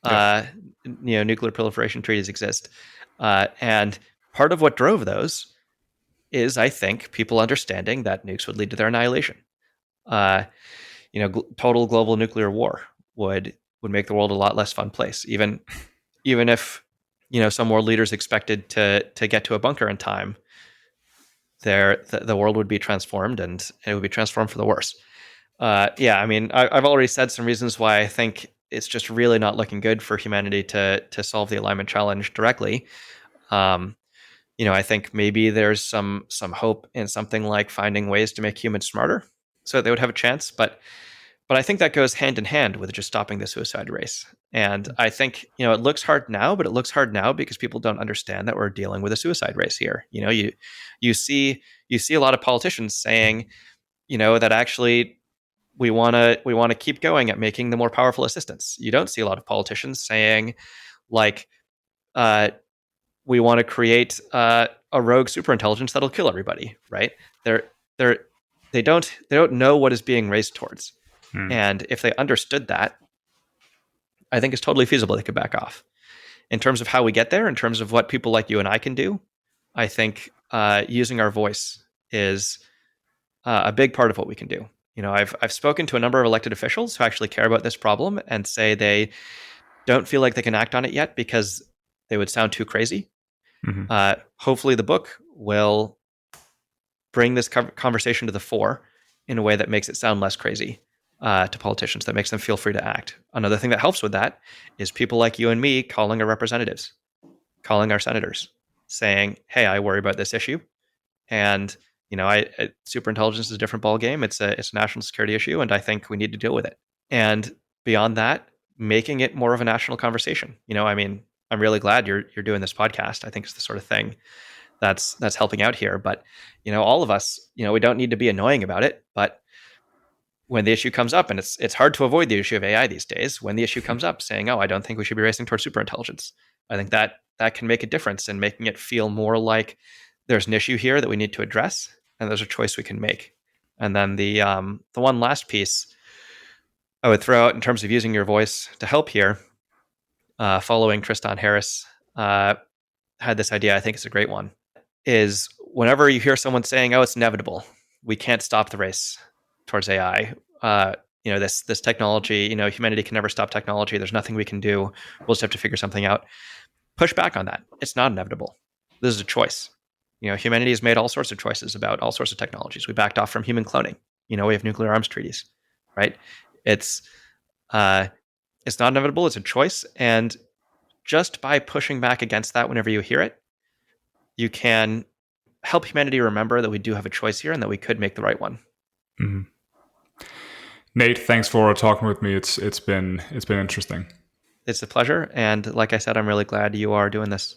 yeah. Nuclear proliferation treaties exist, and part of what drove those is, I think, people understanding that nukes would lead to their annihilation. Total global nuclear war would make the world a lot less fun place. Even if some world leaders expected to get to a bunker in time, the world would be transformed, and it would be transformed for the worse. Yeah, I mean, I've already said some reasons why I think it's just really not looking good for humanity to solve the alignment challenge directly. I think maybe there's some hope in something like finding ways to make humans smarter so they would have a chance. But I think that goes hand in hand with just stopping the suicide race. And I think, it looks hard now, but it looks hard now because people don't understand that we're dealing with a suicide race here. You see a lot of politicians saying, that actually we want to keep going at making the more powerful assistants. You don't see a lot of politicians saying like, we want to create a rogue superintelligence that'll kill everybody, right? They don't know what is being raced towards. And if they understood that, I think it's totally feasible they could back off. In terms of how we get there, in terms of what people like you and I can do, I think using our voice is a big part of what we can do. I've spoken to a number of elected officials who actually care about this problem and say they don't feel like they can act on it yet because they would sound too crazy. Mm-hmm. Hopefully the book will bring this conversation to the fore in a way that makes it sound less crazy to politicians, that makes them feel free to act. Another thing that helps with that is people like you and me calling our representatives, calling our senators, saying, hey, I worry about this issue. And, superintelligence is a different ballgame. It's a national security issue, and I think we need to deal with it. And beyond that, making it more of a national conversation. I'm really glad you're doing this podcast. I think it's the sort of thing that's helping out here. But, all of us, we don't need to be annoying about it, but when the issue comes up, and it's hard to avoid the issue of AI these days, when the issue comes up saying, oh, I don't think we should be racing towards superintelligence, I think that can make a difference in making it feel more like there's an issue here that we need to address, and there's a choice we can make. And then the one last piece I would throw out in terms of using your voice to help here, following Tristan Harris had this idea, I think it's a great one, is whenever you hear someone saying, oh, it's inevitable, we can't stop the race towards AI. This technology, humanity can never stop technology. There's nothing we can do. We'll just have to figure something out. Push back on that. It's not inevitable. This is a choice. Humanity has made all sorts of choices about all sorts of technologies. We backed off from human cloning. We have nuclear arms treaties, right? It's not inevitable. It's a choice. And just by pushing back against that whenever you hear it, you can help humanity remember that we do have a choice here and that we could make the right one. Mm-hmm. Nate, thanks for talking with me. It's been interesting. It's a pleasure. And like I said, I'm really glad you are doing this.